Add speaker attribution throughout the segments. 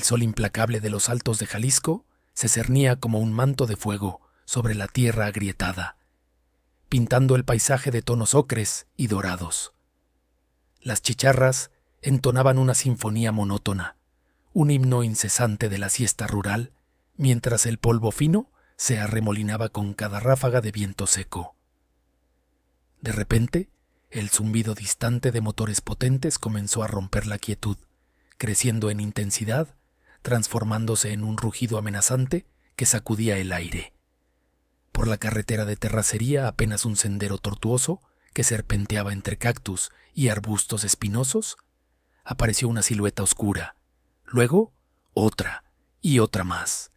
Speaker 1: El sol implacable de los altos de Jalisco se cernía como un manto de fuego sobre la tierra agrietada, pintando el paisaje de tonos ocres y dorados. Las chicharras entonaban una sinfonía monótona, un himno incesante de la siesta rural, mientras el polvo fino se arremolinaba con cada ráfaga de viento seco. De repente, el zumbido distante de motores potentes comenzó a romper la quietud, creciendo en intensidad, transformándose en un rugido amenazante que sacudía el aire. Por la carretera de terracería, apenas un sendero tortuoso que serpenteaba entre cactus y arbustos espinosos, apareció una silueta oscura. Luego, otra y otra más.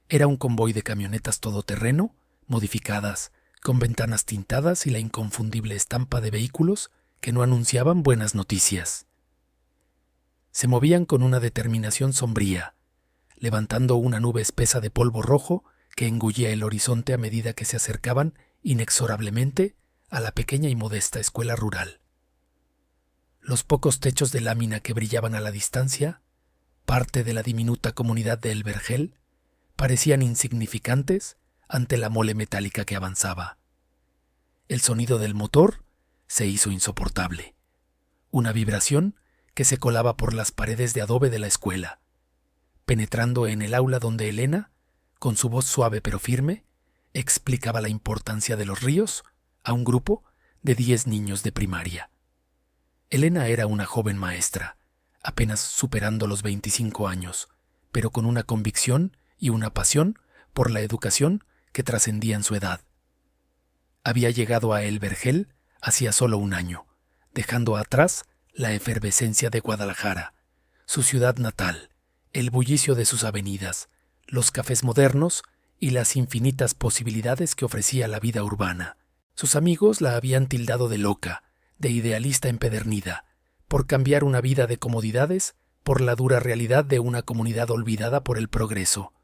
Speaker 1: Era un convoy de camionetas todoterreno, modificadas, con ventanas tintadas y la inconfundible estampa de vehículos que no anunciaban buenas noticias. Se movían con una determinación sombría, levantando una nube espesa de polvo rojo que engullía el horizonte a medida que se acercaban inexorablemente a la pequeña y modesta escuela rural. Los pocos techos de lámina que brillaban a la distancia, parte de la diminuta comunidad de El Vergel, parecían insignificantes ante la mole metálica que avanzaba. El sonido del motor se hizo insoportable. Una vibración que se colaba por las paredes de adobe de la escuela, penetrando en el aula donde Elena, con su voz suave pero firme, explicaba la importancia de los ríos a un grupo de 10 niños de primaria. Elena era una joven maestra, apenas superando los 25 años, pero con una convicción y una pasión por la educación que trascendían su edad. Había llegado a El Vergel hacía solo un año, dejando atrás la efervescencia de Guadalajara, su ciudad natal, el bullicio de sus avenidas, los cafés modernos y las infinitas posibilidades que ofrecía la vida urbana. Sus amigos la habían tildado de loca, de idealista empedernida, por cambiar una vida de comodidades por la dura realidad de una comunidad olvidada por el progreso.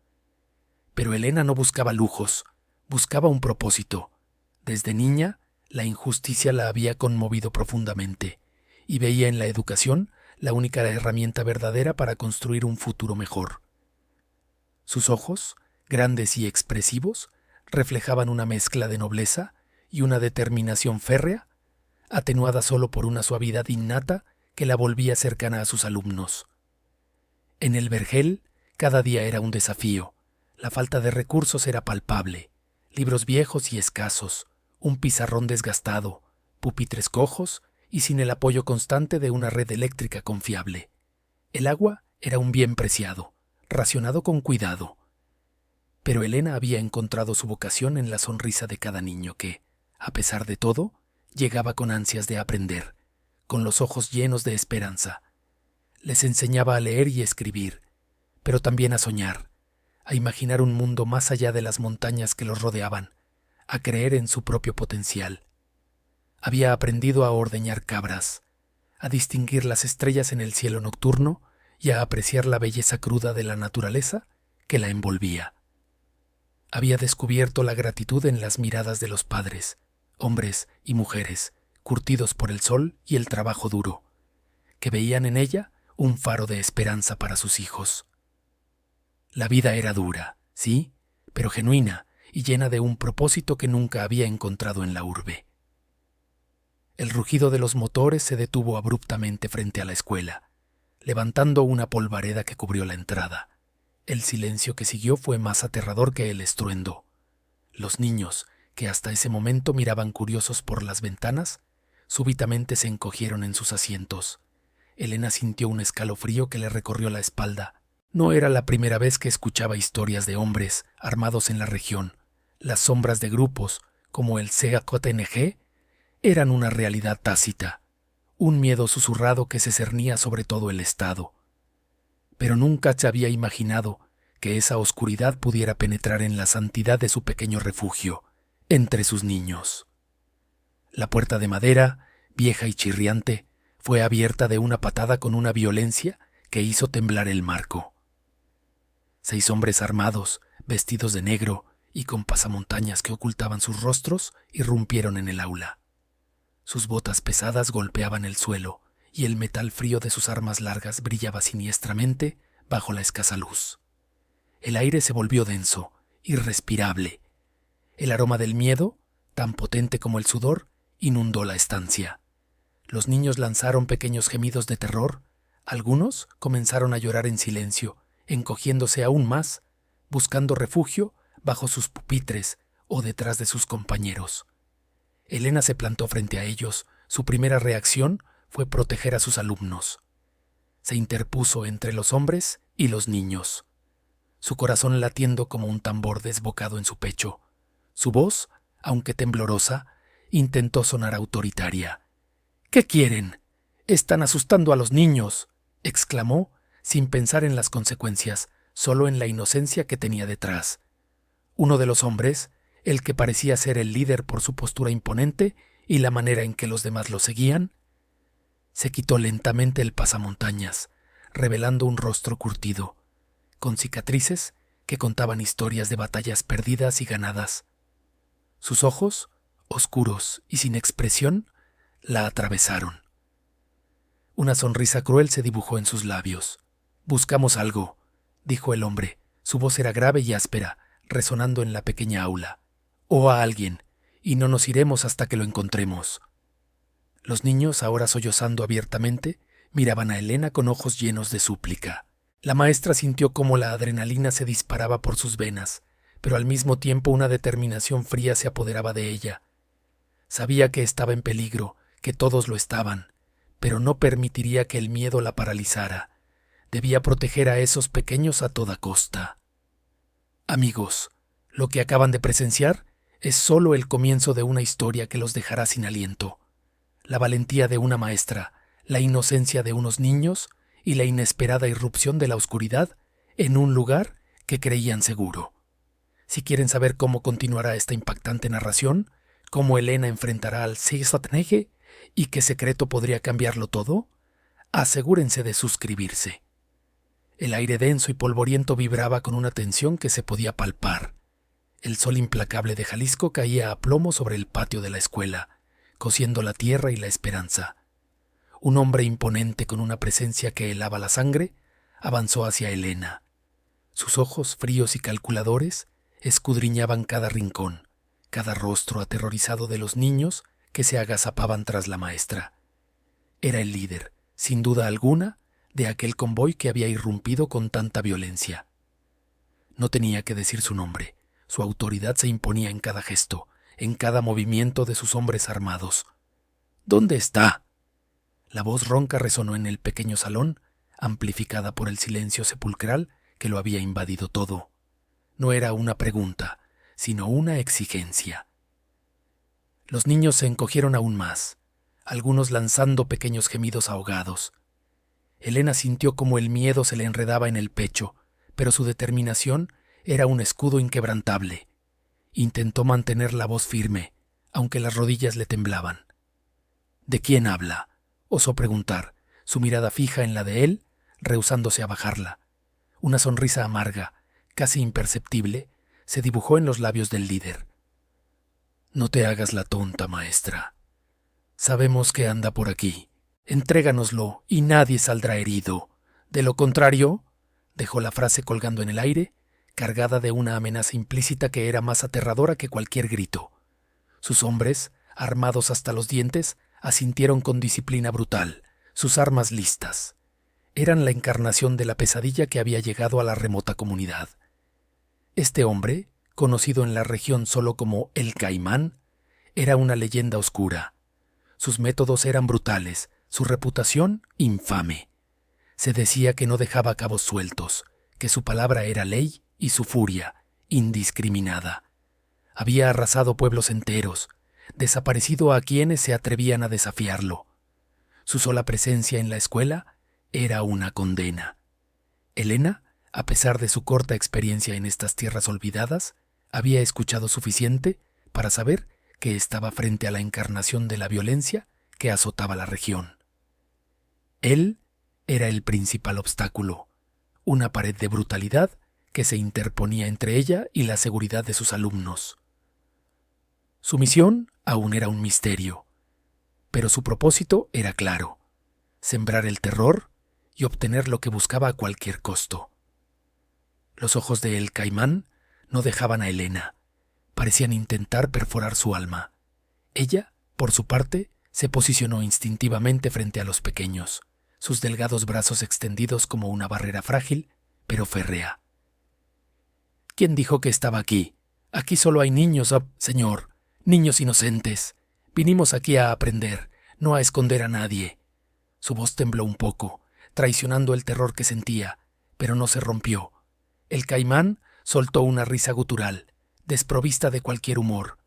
Speaker 1: Pero Elena no buscaba lujos, buscaba un propósito. Desde niña, la injusticia la había conmovido profundamente, y veía en la educación la única herramienta verdadera para construir un futuro mejor. Sus ojos, grandes y expresivos, reflejaban una mezcla de nobleza y una determinación férrea, atenuada solo por una suavidad innata que la volvía cercana a sus alumnos. En El Vergel, cada día era un desafío. La falta de recursos era palpable. Libros viejos y escasos, un pizarrón desgastado, pupitres cojos y sin el apoyo constante de una red eléctrica confiable. El agua era un bien preciado, racionado con cuidado. Pero Elena había encontrado su vocación en la sonrisa de cada niño que, a pesar de todo, llegaba con ansias de aprender, con los ojos llenos de esperanza. Les enseñaba a leer y escribir, pero también a soñar, a imaginar un mundo más allá de las montañas que los rodeaban, a creer en su propio potencial. Había aprendido a ordeñar cabras, a distinguir las estrellas en el cielo nocturno y a apreciar la belleza cruda de la naturaleza que la envolvía. Había descubierto la gratitud en las miradas de los padres, hombres y mujeres, curtidos por el sol y el trabajo duro, que veían en ella un faro de esperanza para sus hijos. La vida era dura, sí, pero genuina y llena de un propósito que nunca había encontrado en la urbe. El rugido de los motores se detuvo abruptamente frente a la escuela, levantando una polvareda que cubrió la entrada. El silencio que siguió fue más aterrador que el estruendo. Los niños, que hasta ese momento miraban curiosos por las ventanas, súbitamente se encogieron en sus asientos. Elena sintió un escalofrío que le recorrió la espalda. No era la primera vez que escuchaba historias de hombres armados en la región. Las sombras de grupos, como el CJNG, eran una realidad tácita, un miedo susurrado que se cernía sobre todo el estado. Pero nunca se había imaginado que esa oscuridad pudiera penetrar en la santidad de su pequeño refugio, entre sus niños. La puerta de madera, vieja y chirriante, fue abierta de una patada con una violencia que hizo temblar el marco. 6 hombres armados, vestidos de negro y con pasamontañas que ocultaban sus rostros, irrumpieron en el aula. Sus botas pesadas golpeaban el suelo y el metal frío de sus armas largas brillaba siniestramente bajo la escasa luz. El aire se volvió denso, irrespirable. El aroma del miedo, tan potente como el sudor, inundó la estancia. Los niños lanzaron pequeños gemidos de terror. Algunos comenzaron a llorar en silencio, encogiéndose aún más, buscando refugio bajo sus pupitres o detrás de sus compañeros. Elena se plantó frente a ellos. Su primera reacción fue proteger a sus alumnos. Se interpuso entre los hombres y los niños, su corazón latiendo como un tambor desbocado en su pecho. Su voz, aunque temblorosa, intentó sonar autoritaria. «¿Qué quieren? Están asustando a los niños», exclamó, sin pensar en las consecuencias, solo en la inocencia que tenía detrás. Uno de los hombres, el que parecía ser el líder por su postura imponente y la manera en que los demás lo seguían, se quitó lentamente el pasamontañas, revelando un rostro curtido, con cicatrices que contaban historias de batallas perdidas y ganadas. Sus ojos, oscuros y sin expresión, la atravesaron. Una sonrisa cruel se dibujó en sus labios. «Buscamos algo», dijo el hombre. Su voz era grave y áspera, resonando en la pequeña aula. «O a alguien, y no nos iremos hasta que lo encontremos». Los niños, ahora sollozando abiertamente, miraban a Elena con ojos llenos de súplica. La maestra sintió cómo la adrenalina se disparaba por sus venas, pero al mismo tiempo una determinación fría se apoderaba de ella. Sabía que estaba en peligro, que todos lo estaban, pero no permitiría que el miedo la paralizara. Debía proteger a esos pequeños a toda costa. Amigos, lo que acaban de presenciar es solo el comienzo de una historia que los dejará sin aliento. La valentía de una maestra, la inocencia de unos niños y la inesperada irrupción de la oscuridad en un lugar que creían seguro. Si quieren saber cómo continuará esta impactante narración, cómo Elena enfrentará al Seisatanege y qué secreto podría cambiarlo todo, asegúrense de suscribirse. El aire denso y polvoriento vibraba con una tensión que se podía palpar. El sol implacable de Jalisco caía a plomo sobre el patio de la escuela, cociendo la tierra y la esperanza. Un hombre imponente con una presencia que helaba la sangre avanzó hacia Elena. Sus ojos fríos y calculadores escudriñaban cada rincón, cada rostro aterrorizado de los niños que se agazapaban tras la maestra. Era el líder, sin duda alguna, de aquel convoy que había irrumpido con tanta violencia. No tenía que decir su nombre. Su autoridad se imponía en cada gesto, en cada movimiento de sus hombres armados. «¿Dónde está?». La voz ronca resonó en el pequeño salón, amplificada por el silencio sepulcral que lo había invadido todo. No era una pregunta, sino una exigencia. Los niños se encogieron aún más, algunos lanzando pequeños gemidos ahogados. Elena sintió como el miedo se le enredaba en el pecho, pero su determinación era un escudo inquebrantable. Intentó mantener la voz firme, aunque las rodillas le temblaban. «¿De quién habla?», osó preguntar, su mirada fija en la de él, rehusándose a bajarla. Una sonrisa amarga, casi imperceptible, se dibujó en los labios del líder. «No te hagas la tonta, maestra. Sabemos que anda por aquí. Entréganoslo y nadie saldrá herido. De lo contrario», dejó la frase colgando en el aire, cargada de una amenaza implícita que era más aterradora que cualquier grito. Sus hombres, armados hasta los dientes, asintieron con disciplina brutal, sus armas listas. Eran la encarnación de la pesadilla que había llegado a la remota comunidad. Este hombre, conocido en la región solo como el Caimán, era una leyenda oscura. Sus métodos eran brutales, su reputación infame. Se decía que no dejaba cabos sueltos, que su palabra era ley y su furia, indiscriminada. Había arrasado pueblos enteros, desaparecido a quienes se atrevían a desafiarlo. Su sola presencia en la escuela era una condena. Elena, a pesar de su corta experiencia en estas tierras olvidadas, había escuchado suficiente para saber que estaba frente a la encarnación de la violencia que azotaba la región. Él era el principal obstáculo, una pared de brutalidad que se interponía entre ella y la seguridad de sus alumnos. Su misión aún era un misterio, pero su propósito era claro: sembrar el terror y obtener lo que buscaba a cualquier costo. Los ojos de El Caimán no dejaban a Elena. Parecían intentar perforar su alma. Ella, por su parte, se posicionó instintivamente frente a los pequeños, sus delgados brazos extendidos como una barrera frágil, pero férrea. ¿Quién dijo que estaba aquí? Aquí solo hay niños, señor, niños inocentes. Vinimos aquí a aprender, no a esconder a nadie. Su voz tembló un poco, traicionando el terror que sentía, pero no se rompió. El Caimán soltó una risa gutural, desprovista de cualquier humor.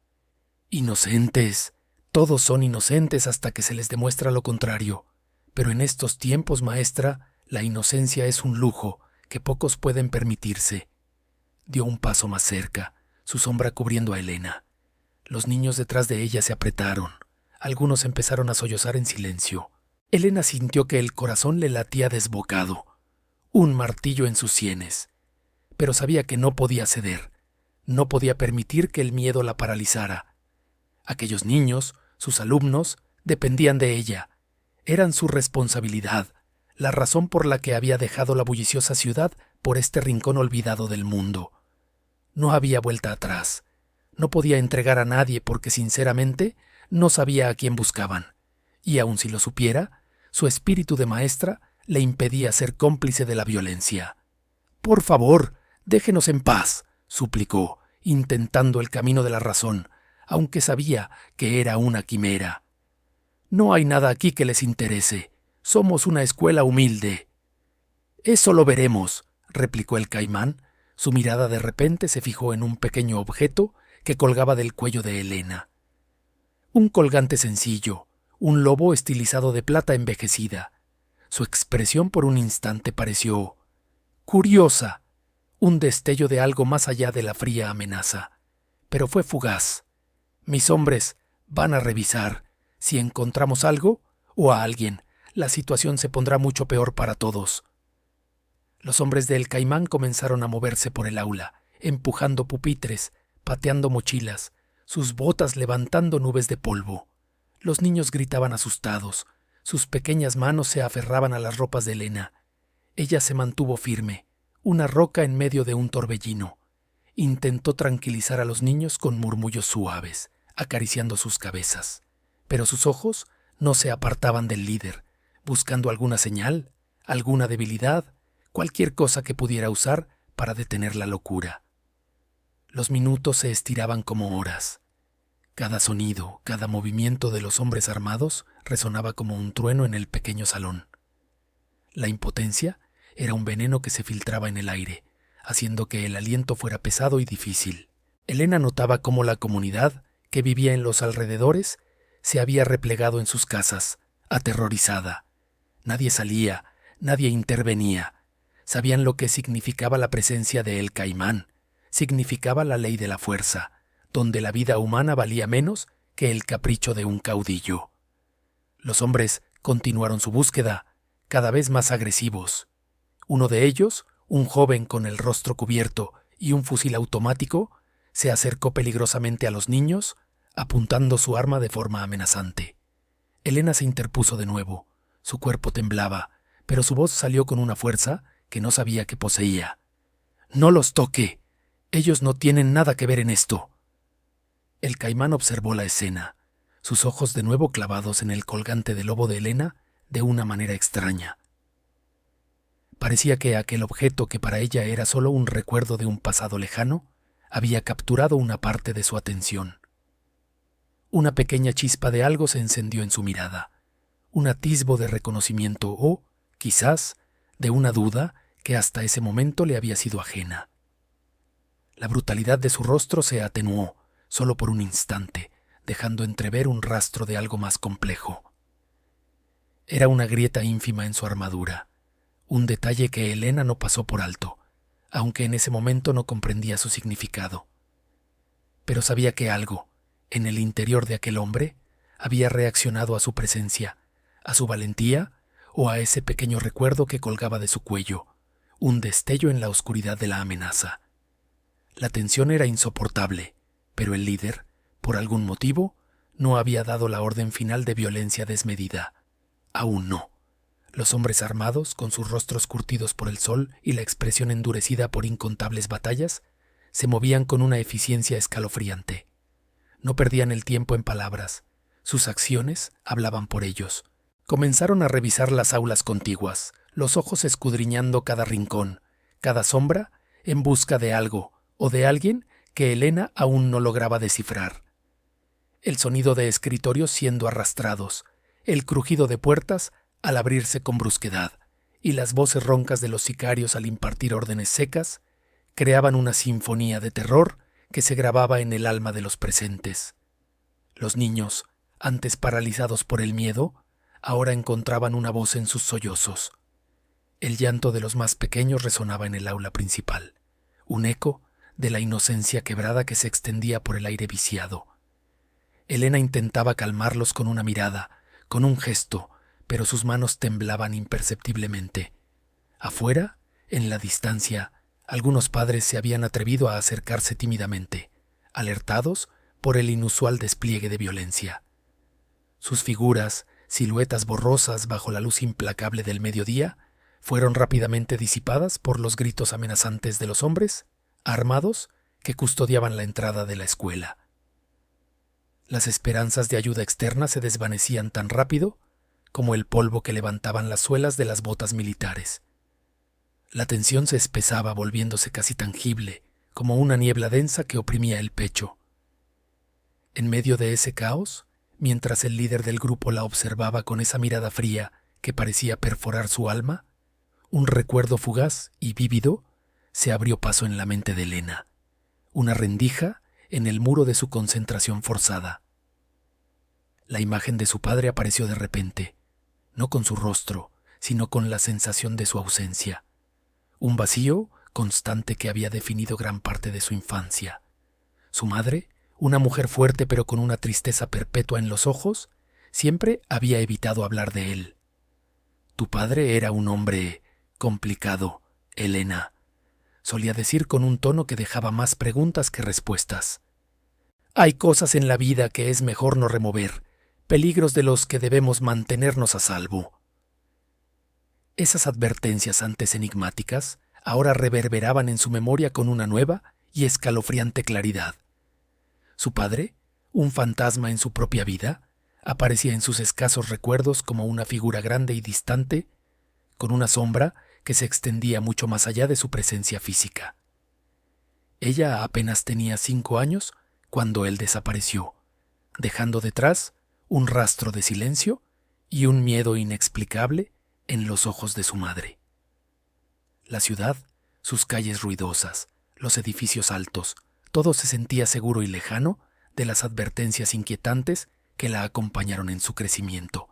Speaker 1: Inocentes. Todos son inocentes hasta que se les demuestra lo contrario. Pero en estos tiempos, maestra, la inocencia es un lujo que pocos pueden permitirse. Dio un paso más cerca, su sombra cubriendo a Elena. Los niños detrás de ella se apretaron. Algunos empezaron a sollozar en silencio. Elena sintió que el corazón le latía desbocado, un martillo en sus sienes. Pero sabía que no podía ceder. No podía permitir que el miedo la paralizara. Aquellos niños, sus alumnos, dependían de ella. Eran su responsabilidad, la razón por la que había dejado la bulliciosa ciudad por este rincón olvidado del mundo. No había vuelta atrás. No podía entregar a nadie porque, sinceramente, no sabía a quién buscaban. Y aun si lo supiera, su espíritu de maestra le impedía ser cómplice de la violencia. «Por favor, déjenos en paz», suplicó, intentando el camino de la razón, aunque sabía que era una quimera. «No hay nada aquí que les interese. Somos una escuela humilde». «Eso lo veremos», replicó el Caimán. Su mirada de repente se fijó en un pequeño objeto que colgaba del cuello de Elena. Un colgante sencillo, un lobo estilizado de plata envejecida. Su expresión por un instante pareció curiosa, un destello de algo más allá de la fría amenaza. Pero fue fugaz. «Mis hombres van a revisar. Si encontramos algo, o a alguien, la situación se pondrá mucho peor para todos». Los hombres de El Caimán comenzaron a moverse por el aula, empujando pupitres, pateando mochilas, sus botas levantando nubes de polvo. Los niños gritaban asustados, sus pequeñas manos se aferraban a las ropas de Elena. Ella se mantuvo firme, una roca en medio de un torbellino. Intentó tranquilizar a los niños con murmullos suaves, acariciando sus cabezas. Pero sus ojos no se apartaban del líder, buscando alguna señal, alguna debilidad, cualquier cosa que pudiera usar para detener la locura. Los minutos se estiraban como horas. Cada sonido, cada movimiento de los hombres armados resonaba como un trueno en el pequeño salón. La impotencia era un veneno que se filtraba en el aire, haciendo que el aliento fuera pesado y difícil. Elena notaba cómo la comunidad, que vivía en los alrededores, se había replegado en sus casas, aterrorizada. Nadie salía, nadie intervenía. Sabían lo que significaba la presencia de El Caimán. Significaba la ley de la fuerza, donde la vida humana valía menos que el capricho de un caudillo. Los hombres continuaron su búsqueda, cada vez más agresivos. Uno de ellos, un joven con el rostro cubierto y un fusil automático, se acercó peligrosamente a los niños, apuntando su arma de forma amenazante. Elena se interpuso de nuevo. Su cuerpo temblaba, pero su voz salió con una fuerza que no sabía que poseía. «No los toque. Ellos no tienen nada que ver en esto». El Caimán observó la escena, sus ojos de nuevo clavados en el colgante de lobo de Elena de una manera extraña. Parecía que aquel objeto que para ella era solo un recuerdo de un pasado lejano, había capturado una parte de su atención. Una pequeña chispa de algo se encendió en su mirada, un atisbo de reconocimiento o, quizás, de una duda que hasta ese momento le había sido ajena. La brutalidad de su rostro se atenuó, solo por un instante, dejando entrever un rastro de algo más complejo. Era una grieta ínfima en su armadura, un detalle que Elena no pasó por alto, aunque en ese momento no comprendía su significado. Pero sabía que algo, en el interior de aquel hombre, había reaccionado a su presencia, a su valentía o a ese pequeño recuerdo que colgaba de su cuello, un destello en la oscuridad de la amenaza. La tensión era insoportable, pero el líder, por algún motivo, no había dado la orden final de violencia desmedida. Aún no. Los hombres armados, con sus rostros curtidos por el sol y la expresión endurecida por incontables batallas, se movían con una eficiencia escalofriante. No perdían el tiempo en palabras. Sus acciones hablaban por ellos. Comenzaron a revisar las aulas contiguas, los ojos escudriñando cada rincón, cada sombra, en busca de algo o de alguien que Elena aún no lograba descifrar. El sonido de escritorios siendo arrastrados, el crujido de puertas al abrirse con brusquedad, y las voces roncas de los sicarios al impartir órdenes secas, creaban una sinfonía de terror que se grababa en el alma de los presentes. Los niños, antes paralizados por el miedo, ahora encontraban una voz en sus sollozos. El llanto de los más pequeños resonaba en el aula principal, un eco de la inocencia quebrada que se extendía por el aire viciado. Elena intentaba calmarlos con una mirada, con un gesto, pero sus manos temblaban imperceptiblemente. Afuera, en la distancia, algunos padres se habían atrevido a acercarse tímidamente, alertados por el inusual despliegue de violencia. Sus figuras, siluetas borrosas bajo la luz implacable del mediodía, fueron rápidamente disipadas por los gritos amenazantes de los hombres, armados, que custodiaban la entrada de la escuela. Las esperanzas de ayuda externa se desvanecían tan rápido como el polvo que levantaban las suelas de las botas militares. La tensión se espesaba, volviéndose casi tangible, como una niebla densa que oprimía el pecho. En medio de ese caos, mientras el líder del grupo la observaba con esa mirada fría que parecía perforar su alma, un recuerdo fugaz y vívido se abrió paso en la mente de Elena, una rendija en el muro de su concentración forzada. La imagen de su padre apareció de repente, no con su rostro, sino con la sensación de su ausencia, un vacío constante que había definido gran parte de su infancia. Su madre, una mujer fuerte pero con una tristeza perpetua en los ojos, siempre había evitado hablar de él. Tu padre era un hombre complicado, Elena, solía decir con un tono que dejaba más preguntas que respuestas. Hay cosas en la vida que es mejor no remover, peligros de los que debemos mantenernos a salvo. Esas advertencias antes enigmáticas ahora reverberaban en su memoria con una nueva y escalofriante claridad. Su padre, un fantasma en su propia vida, aparecía en sus escasos recuerdos como una figura grande y distante, con una sombra que se extendía mucho más allá de su presencia física. Ella apenas tenía 5 años cuando él desapareció, dejando detrás un rastro de silencio y un miedo inexplicable en los ojos de su madre. La ciudad, sus calles ruidosas, los edificios altos, todo se sentía seguro y lejano de las advertencias inquietantes que la acompañaron en su crecimiento.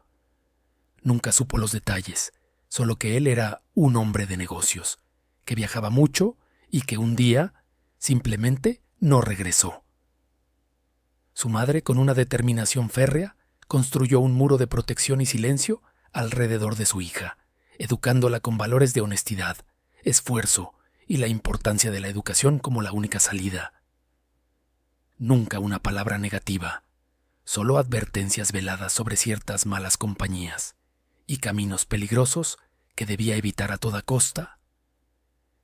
Speaker 1: Nunca supo los detalles, solo que él era un hombre de negocios, que viajaba mucho y que un día simplemente no regresó. Su madre, con una determinación férrea, construyó un muro de protección y silencio alrededor de su hija, educándola con valores de honestidad, esfuerzo y la importancia de la educación como la única salida. Nunca una palabra negativa, solo advertencias veladas sobre ciertas malas compañías y caminos peligrosos que debía evitar a toda costa.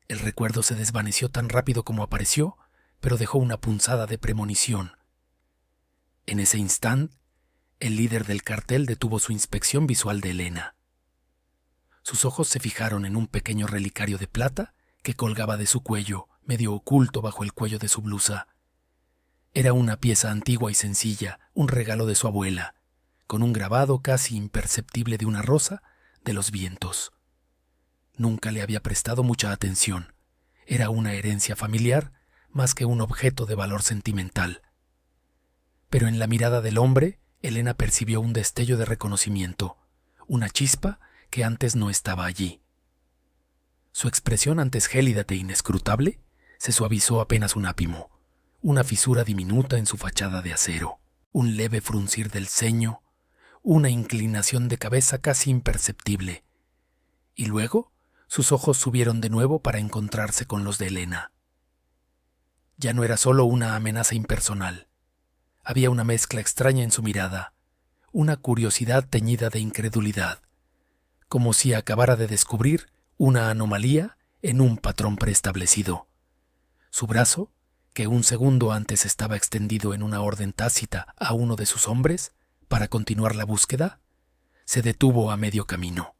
Speaker 1: El recuerdo se desvaneció tan rápido como apareció, pero dejó una punzada de premonición. En ese instante, el líder del cartel detuvo su inspección visual de Elena. Sus ojos se fijaron en un pequeño relicario de plata que colgaba de su cuello, medio oculto bajo el cuello de su blusa. Era una pieza antigua y sencilla, un regalo de su abuela, con un grabado casi imperceptible de una rosa de los vientos. Nunca le había prestado mucha atención. Era una herencia familiar más que un objeto de valor sentimental. Pero en la mirada del hombre, Elena percibió un destello de reconocimiento, una chispa que antes no estaba allí. Su expresión, antes gélida e inescrutable, se suavizó apenas un ápimo, una fisura diminuta en su fachada de acero, un leve fruncir del ceño, una inclinación de cabeza casi imperceptible. Y luego, sus ojos subieron de nuevo para encontrarse con los de Elena. Ya no era solo una amenaza impersonal. Había una mezcla extraña en su mirada, una curiosidad teñida de incredulidad, como si acabara de descubrir una anomalía en un patrón preestablecido. Su brazo, que un segundo antes estaba extendido en una orden tácita a uno de sus hombres para continuar la búsqueda, se detuvo a medio camino.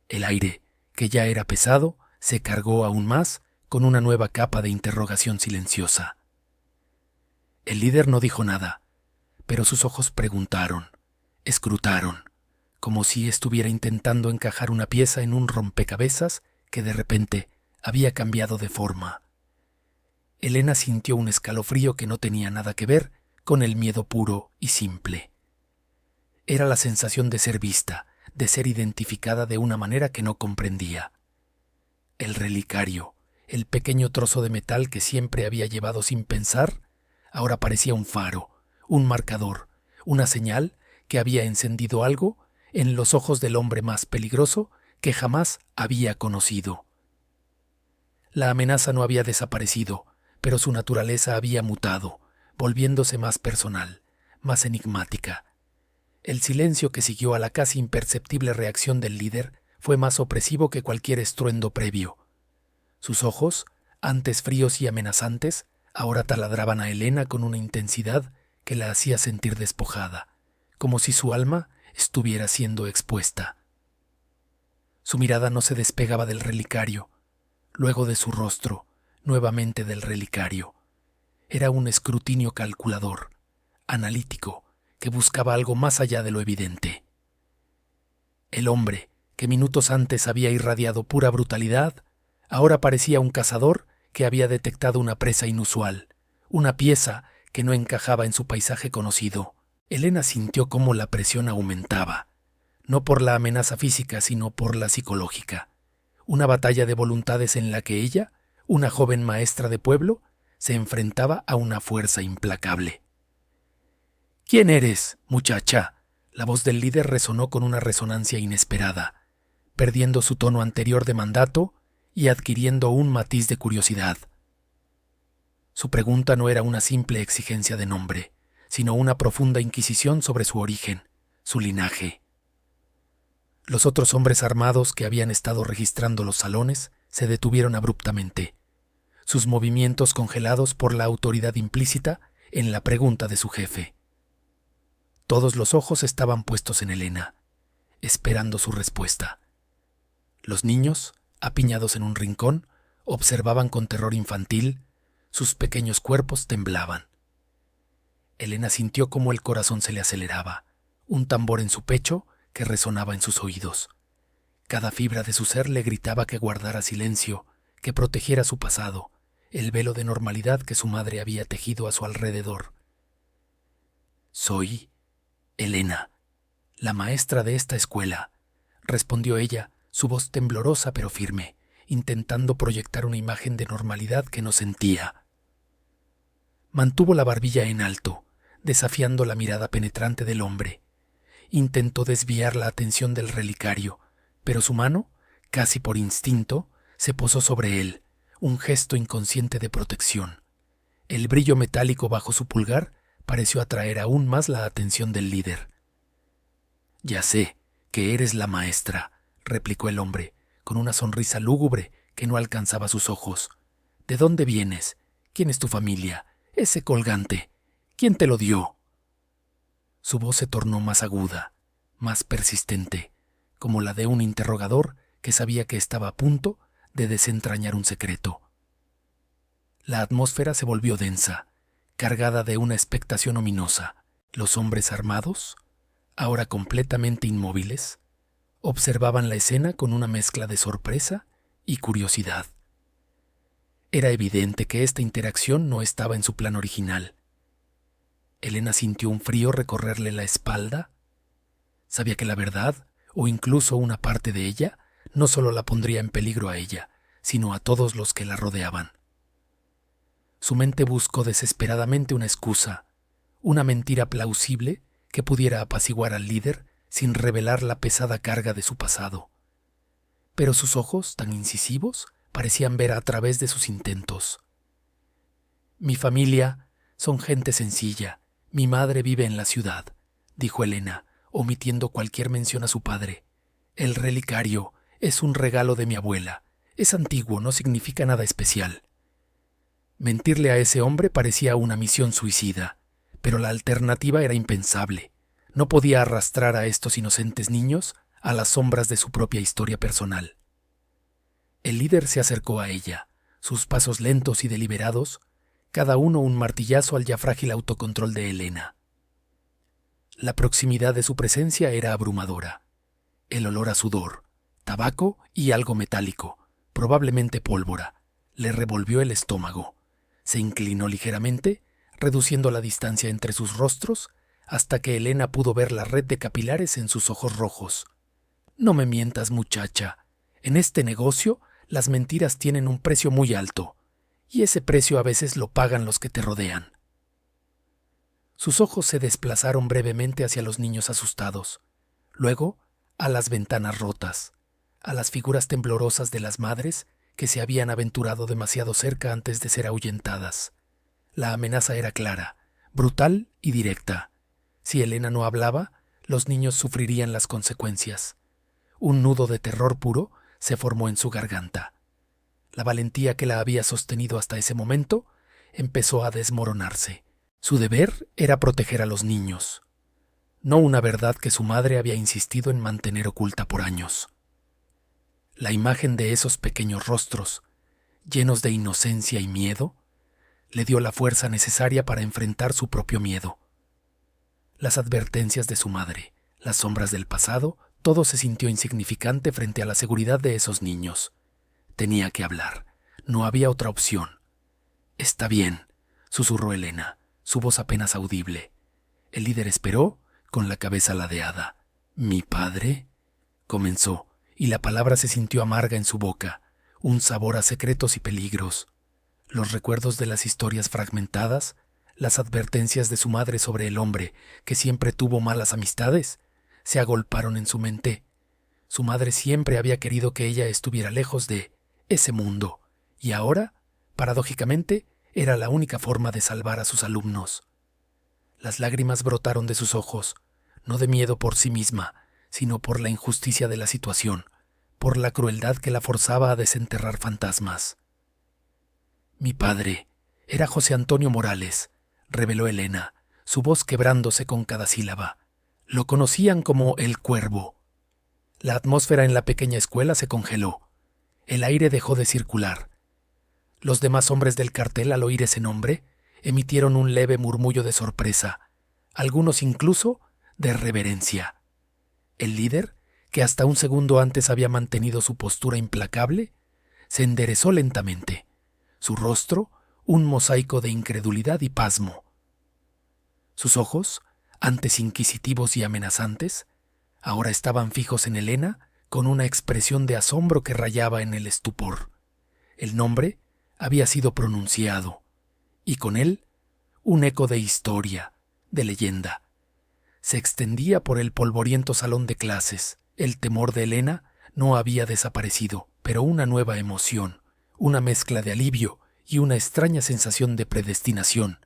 Speaker 1: El aire, que ya era pesado, se cargó aún más con una nueva capa de interrogación silenciosa. El líder no dijo nada, pero sus ojos preguntaron, escrutaron, como si estuviera intentando encajar una pieza en un rompecabezas que de repente había cambiado de forma. Elena sintió un escalofrío que no tenía nada que ver con el miedo puro y simple. Era la sensación de ser vista, de ser identificada de una manera que no comprendía. El relicario, el pequeño trozo de metal que siempre había llevado sin pensar, ahora parecía un faro, un marcador, una señal que había encendido algo en los ojos del hombre más peligroso que jamás había conocido. La amenaza no había desaparecido, pero su naturaleza había mutado, volviéndose más personal, más enigmática. El silencio que siguió a la casi imperceptible reacción del líder fue más opresivo que cualquier estruendo previo. Sus ojos, antes fríos y amenazantes, ahora taladraban a Elena con una intensidad que la hacía sentir despojada, como si su alma estuviera siendo expuesta. Su mirada no se despegaba del relicario, luego de su rostro, nuevamente del relicario. Era un escrutinio calculador, analítico, que buscaba algo más allá de lo evidente. El hombre, que minutos antes había irradiado pura brutalidad, ahora parecía un cazador que había detectado una presa inusual, una pieza que no encajaba en su paisaje conocido. Elena sintió cómo la presión aumentaba, no por la amenaza física, sino por la psicológica. Una batalla de voluntades en la que ella, una joven maestra de pueblo, se enfrentaba a una fuerza implacable. «¿Quién eres, muchacha?», la voz del líder resonó con una resonancia inesperada, perdiendo su tono anterior de mandato y adquiriendo un matiz de curiosidad. Su pregunta no era una simple exigencia de nombre, sino una profunda inquisición sobre su origen, su linaje. Los otros hombres armados que habían estado registrando los salones se detuvieron abruptamente, sus movimientos congelados por la autoridad implícita en la pregunta de su jefe. Todos los ojos estaban puestos en Elena, esperando su respuesta. Los niños, apiñados en un rincón, observaban con terror infantil, sus pequeños cuerpos temblaban. Elena sintió cómo el corazón se le aceleraba, un tambor en su pecho que resonaba en sus oídos. Cada fibra de su ser le gritaba que guardara silencio, que protegiera su pasado, el velo de normalidad que su madre había tejido a su alrededor. «Soy Elena, la maestra de esta escuela», respondió ella, su voz temblorosa pero firme, intentando proyectar una imagen de normalidad que no sentía. Mantuvo la barbilla en alto, desafiando la mirada penetrante del hombre. Intentó desviar la atención del relicario, pero su mano, casi por instinto, se posó sobre él, un gesto inconsciente de protección. El brillo metálico bajo su pulgar pareció atraer aún más la atención del líder. «Ya sé que eres la maestra», replicó el hombre, con una sonrisa lúgubre que no alcanzaba sus ojos. «¿De dónde vienes? ¿Quién es tu familia? Ese colgante. ¿Quién te lo dio?» Su voz se tornó más aguda, más persistente, como la de un interrogador que sabía que estaba a punto de desentrañar un secreto. La atmósfera se volvió densa, cargada de una expectación ominosa. Los hombres armados, ahora completamente inmóviles, observaban la escena con una mezcla de sorpresa y curiosidad. Era evidente que esta interacción no estaba en su plan original. Elena sintió un frío recorrerle la espalda. Sabía que la verdad, o incluso una parte de ella, no solo la pondría en peligro a ella, sino a todos los que la rodeaban. Su mente buscó desesperadamente una excusa, una mentira plausible que pudiera apaciguar al líder sin revelar la pesada carga de su pasado. Pero sus ojos, tan incisivos, parecían ver a través de sus intentos. «Mi familia son gente sencilla. Mi madre vive en la ciudad», dijo Elena, omitiendo cualquier mención a su padre. El relicario es un regalo de mi abuela. Es antiguo, no significa nada especial. Mentirle a ese hombre parecía una misión suicida, pero la alternativa era impensable. No podía arrastrar a estos inocentes niños a las sombras de su propia historia personal. El líder se acercó a ella, sus pasos lentos y deliberados, cada uno un martillazo al ya frágil autocontrol de Elena. La proximidad de su presencia era abrumadora. El olor a sudor, tabaco y algo metálico, probablemente pólvora, le revolvió el estómago. Se inclinó ligeramente, reduciendo la distancia entre sus rostros, hasta que Elena pudo ver la red de capilares en sus ojos rojos. «No me mientas, muchacha. En este negocio, las mentiras tienen un precio muy alto, y ese precio a veces lo pagan los que te rodean». Sus ojos se desplazaron brevemente hacia los niños asustados, luego a las ventanas rotas, a las figuras temblorosas de las madres que se habían aventurado demasiado cerca antes de ser ahuyentadas. La amenaza era clara, brutal y directa. Si Elena no hablaba, los niños sufrirían las consecuencias. Un nudo de terror puro se formó en su garganta. La valentía que la había sostenido hasta ese momento empezó a desmoronarse. Su deber era proteger a los niños, no una verdad que su madre había insistido en mantener oculta por años. La imagen de esos pequeños rostros, llenos de inocencia y miedo, le dio la fuerza necesaria para enfrentar su propio miedo. Las advertencias de su madre, las sombras del pasado, todo se sintió insignificante frente a la seguridad de esos niños. Tenía que hablar. No había otra opción. «Está bien», susurró Elena, su voz apenas audible. El líder esperó, con la cabeza ladeada. «¿Mi padre?», comenzó, y la palabra se sintió amarga en su boca, un sabor a secretos y peligros. Los recuerdos de las historias fragmentadas, las advertencias de su madre sobre el hombre que siempre tuvo malas amistades, se agolparon en su mente. Su madre siempre había querido que ella estuviera lejos de ese mundo, y ahora, paradójicamente, era la única forma de salvar a sus alumnos. Las lágrimas brotaron de sus ojos, no de miedo por sí misma, sino por la injusticia de la situación, por la crueldad que la forzaba a desenterrar fantasmas. «Mi padre era José Antonio Morales», reveló Elena, su voz quebrándose con cada sílaba. Lo conocían como el Cuervo. La atmósfera en la pequeña escuela se congeló. El aire dejó de circular. Los demás hombres del cartel, al oír ese nombre, emitieron un leve murmullo de sorpresa, algunos incluso de reverencia. El líder, que hasta un segundo antes había mantenido su postura implacable, se enderezó lentamente, su rostro un mosaico de incredulidad y pasmo. Sus ojos, antes inquisitivos y amenazantes, ahora estaban fijos en Elena con una expresión de asombro que rayaba en el estupor. El nombre había sido pronunciado, y con él un eco de historia, de leyenda. Se extendía por el polvoriento salón de clases. El temor de Elena no había desaparecido, pero una nueva emoción, una mezcla de alivio y una extraña sensación de predestinación,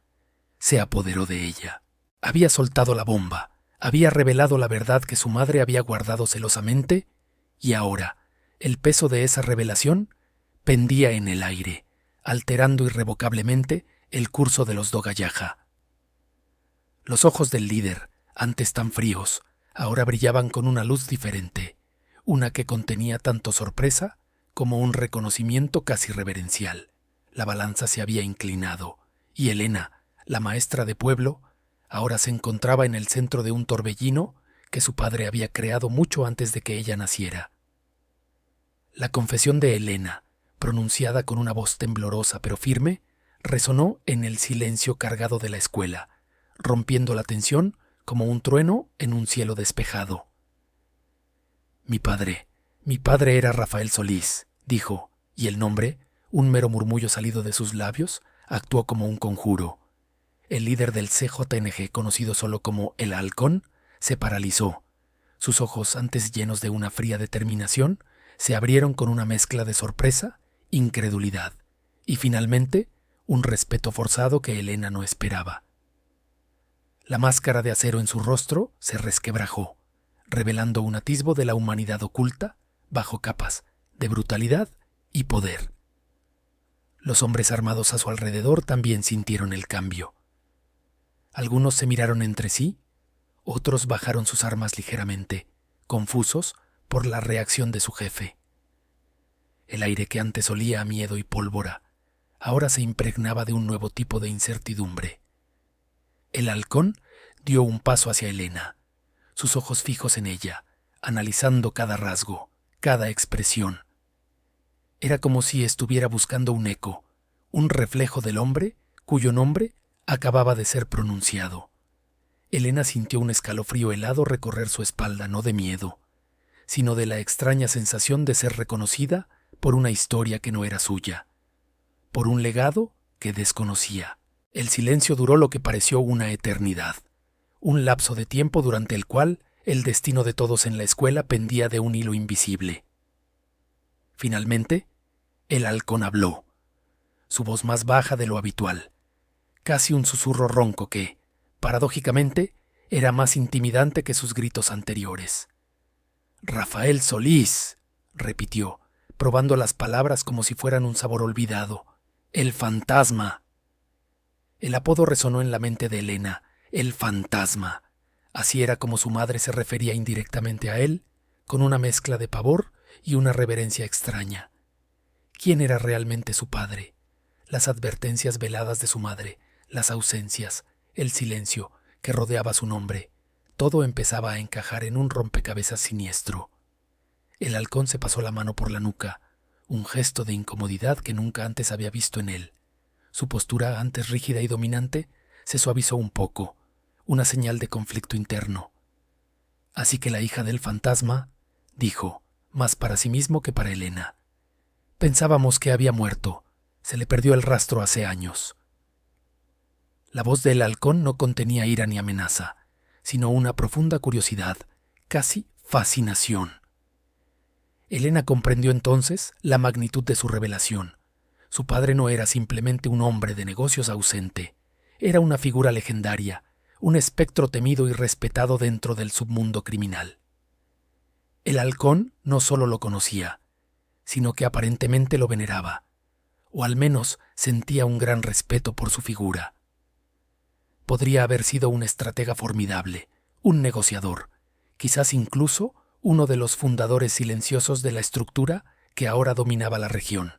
Speaker 1: se apoderó de ella. Había soltado la bomba, había revelado la verdad que su madre había guardado celosamente, y ahora el peso de esa revelación pendía en el aire, alterando irrevocablemente el curso de los Dogayaja. Los ojos del líder, antes tan fríos, ahora brillaban con una luz diferente, una que contenía tanto sorpresa como un reconocimiento casi reverencial. La balanza se había inclinado, y Elena, la maestra de pueblo, ahora se encontraba en el centro de un torbellino que su padre había creado mucho antes de que ella naciera. La confesión de Elena, pronunciada con una voz temblorosa pero firme, resonó en el silencio cargado de la escuela, rompiendo la tensión como un trueno en un cielo despejado. Mi padre era Rafael Solís», dijo, y el nombre, un mero murmullo salido de sus labios, actuó como un conjuro. El líder del CJNG, conocido solo como el Halcón, se paralizó. Sus ojos, antes llenos de una fría determinación, se abrieron con una mezcla de sorpresa, incredulidad y, finalmente, un respeto forzado que Elena no esperaba. La máscara de acero en su rostro se resquebrajó. revelando un atisbo de la humanidad oculta bajo capas de brutalidad y poder. Los hombres armados a su alrededor también sintieron el cambio. Algunos se miraron entre sí, otros bajaron sus armas ligeramente, confusos por la reacción de su jefe. El aire que antes olía a miedo y pólvora, ahora se impregnaba de un nuevo tipo de incertidumbre. El halcón dio un paso hacia Helena, sus ojos fijos en ella, analizando cada rasgo, cada expresión. Era como si estuviera buscando un eco, un reflejo del hombre cuyo nombre acababa de ser pronunciado. Helena sintió un escalofrío helado recorrer su espalda, no de miedo, sino de la extraña sensación de ser reconocida por una historia que no era suya, por un legado que desconocía. El silencio duró lo que pareció una eternidad, un lapso de tiempo durante el cual el destino de todos en la escuela pendía de un hilo invisible. Finalmente, el halcón habló, su voz más baja de lo habitual, casi un susurro ronco que, paradójicamente, era más intimidante que sus gritos anteriores. «Rafael Solís», repitió, probando las palabras como si fueran un sabor olvidado. «El fantasma». El apodo resonó en la mente de Helena, el fantasma. Así era como su madre se refería indirectamente a él, con una mezcla de pavor y una reverencia extraña. ¿Quién era realmente su padre? Las advertencias veladas de su madre, las ausencias, el silencio que rodeaba su nombre, todo empezaba a encajar en un rompecabezas siniestro. El halcón se pasó la mano por la nuca, un gesto de incomodidad que nunca antes había visto en él. Su postura, antes rígida y dominante, se suavizó un poco, una señal de conflicto interno. Así que la hija del fantasma dijo, más para sí mismo que para Helena: «Pensábamos que había muerto. Se le perdió el rastro hace años». La voz del halcón no contenía ira ni amenaza, sino una profunda curiosidad, casi fascinación. Helena comprendió entonces la magnitud de su revelación. Su padre no era simplemente un hombre de negocios ausente, era una figura legendaria, un espectro temido y respetado dentro del submundo criminal. El halcón no solo lo conocía, sino que aparentemente lo veneraba, o al menos sentía un gran respeto por su figura. Podría haber sido un estratega formidable, un negociador, quizás incluso uno de los fundadores silenciosos de la estructura que ahora dominaba la región.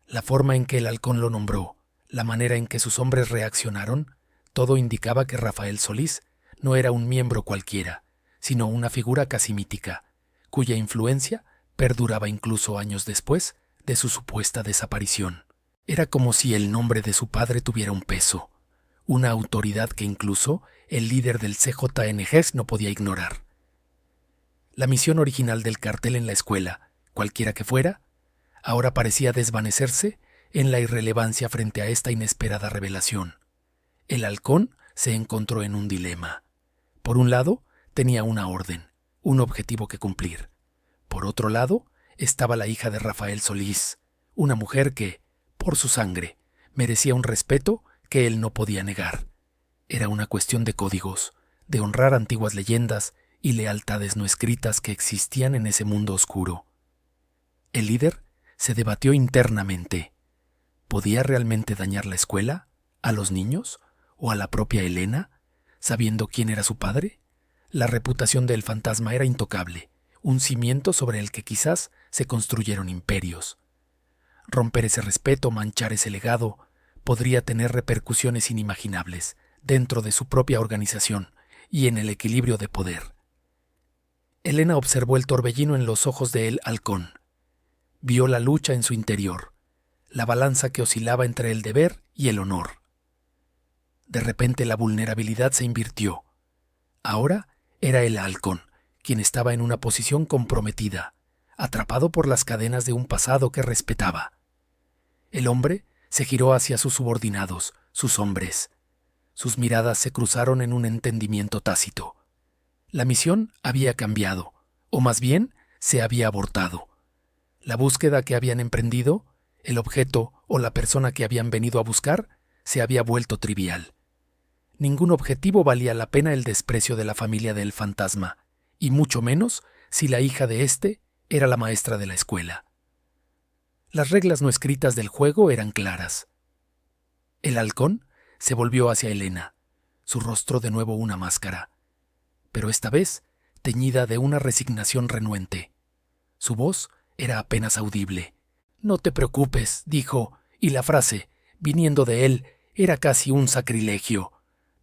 Speaker 1: La forma en que el halcón lo nombró, la manera en que sus hombres reaccionaron, todo indicaba que Rafael Solís no era un miembro cualquiera, sino una figura casi mítica, cuya influencia perduraba incluso años después de su supuesta desaparición. Era como si el nombre de su padre tuviera un peso, una autoridad que incluso el líder del CJNG no podía ignorar. La misión original del cartel en la escuela, cualquiera que fuera, ahora parecía desvanecerse en la irrelevancia frente a esta inesperada revelación. El halcón se encontró en un dilema. Por un lado, tenía una orden, un objetivo que cumplir. Por otro lado, estaba la hija de Rafael Solís, una mujer que, por su sangre, merecía un respeto que él no podía negar. Era una cuestión de códigos, de honrar antiguas leyendas y lealtades no escritas que existían en ese mundo oscuro. El líder se debatió internamente. ¿Podía realmente dañar la escuela, a los niños o a la propia Helena, sabiendo quién era su padre? La reputación del fantasma era intocable, un cimiento sobre el que quizás se construyeron imperios. Romper ese respeto, manchar ese legado, podría tener repercusiones inimaginables dentro de su propia organización y en el equilibrio de poder. Helena observó el torbellino en los ojos del halcón. Vio la lucha en su interior, la balanza que oscilaba entre el deber y el honor. De repente la vulnerabilidad se invirtió. Ahora era el halcón quien estaba en una posición comprometida, atrapado por las cadenas de un pasado que respetaba. El hombre se giró hacia sus subordinados, sus hombres. Sus miradas se cruzaron en un entendimiento tácito. La misión había cambiado, o más bien se había abortado. La búsqueda que habían emprendido, el objeto o la persona que habían venido a buscar, se había vuelto trivial. Ningún objetivo valía la pena el desprecio de la familia del fantasma, y mucho menos si la hija de éste era la maestra de la escuela. Las reglas no escritas del juego eran claras. El halcón se volvió hacia Helena, su rostro de nuevo una máscara, pero esta vez teñida de una resignación renuente. Su voz era apenas audible. «No te preocupes», dijo, y la frase, viniendo de él, era casi un sacrilegio.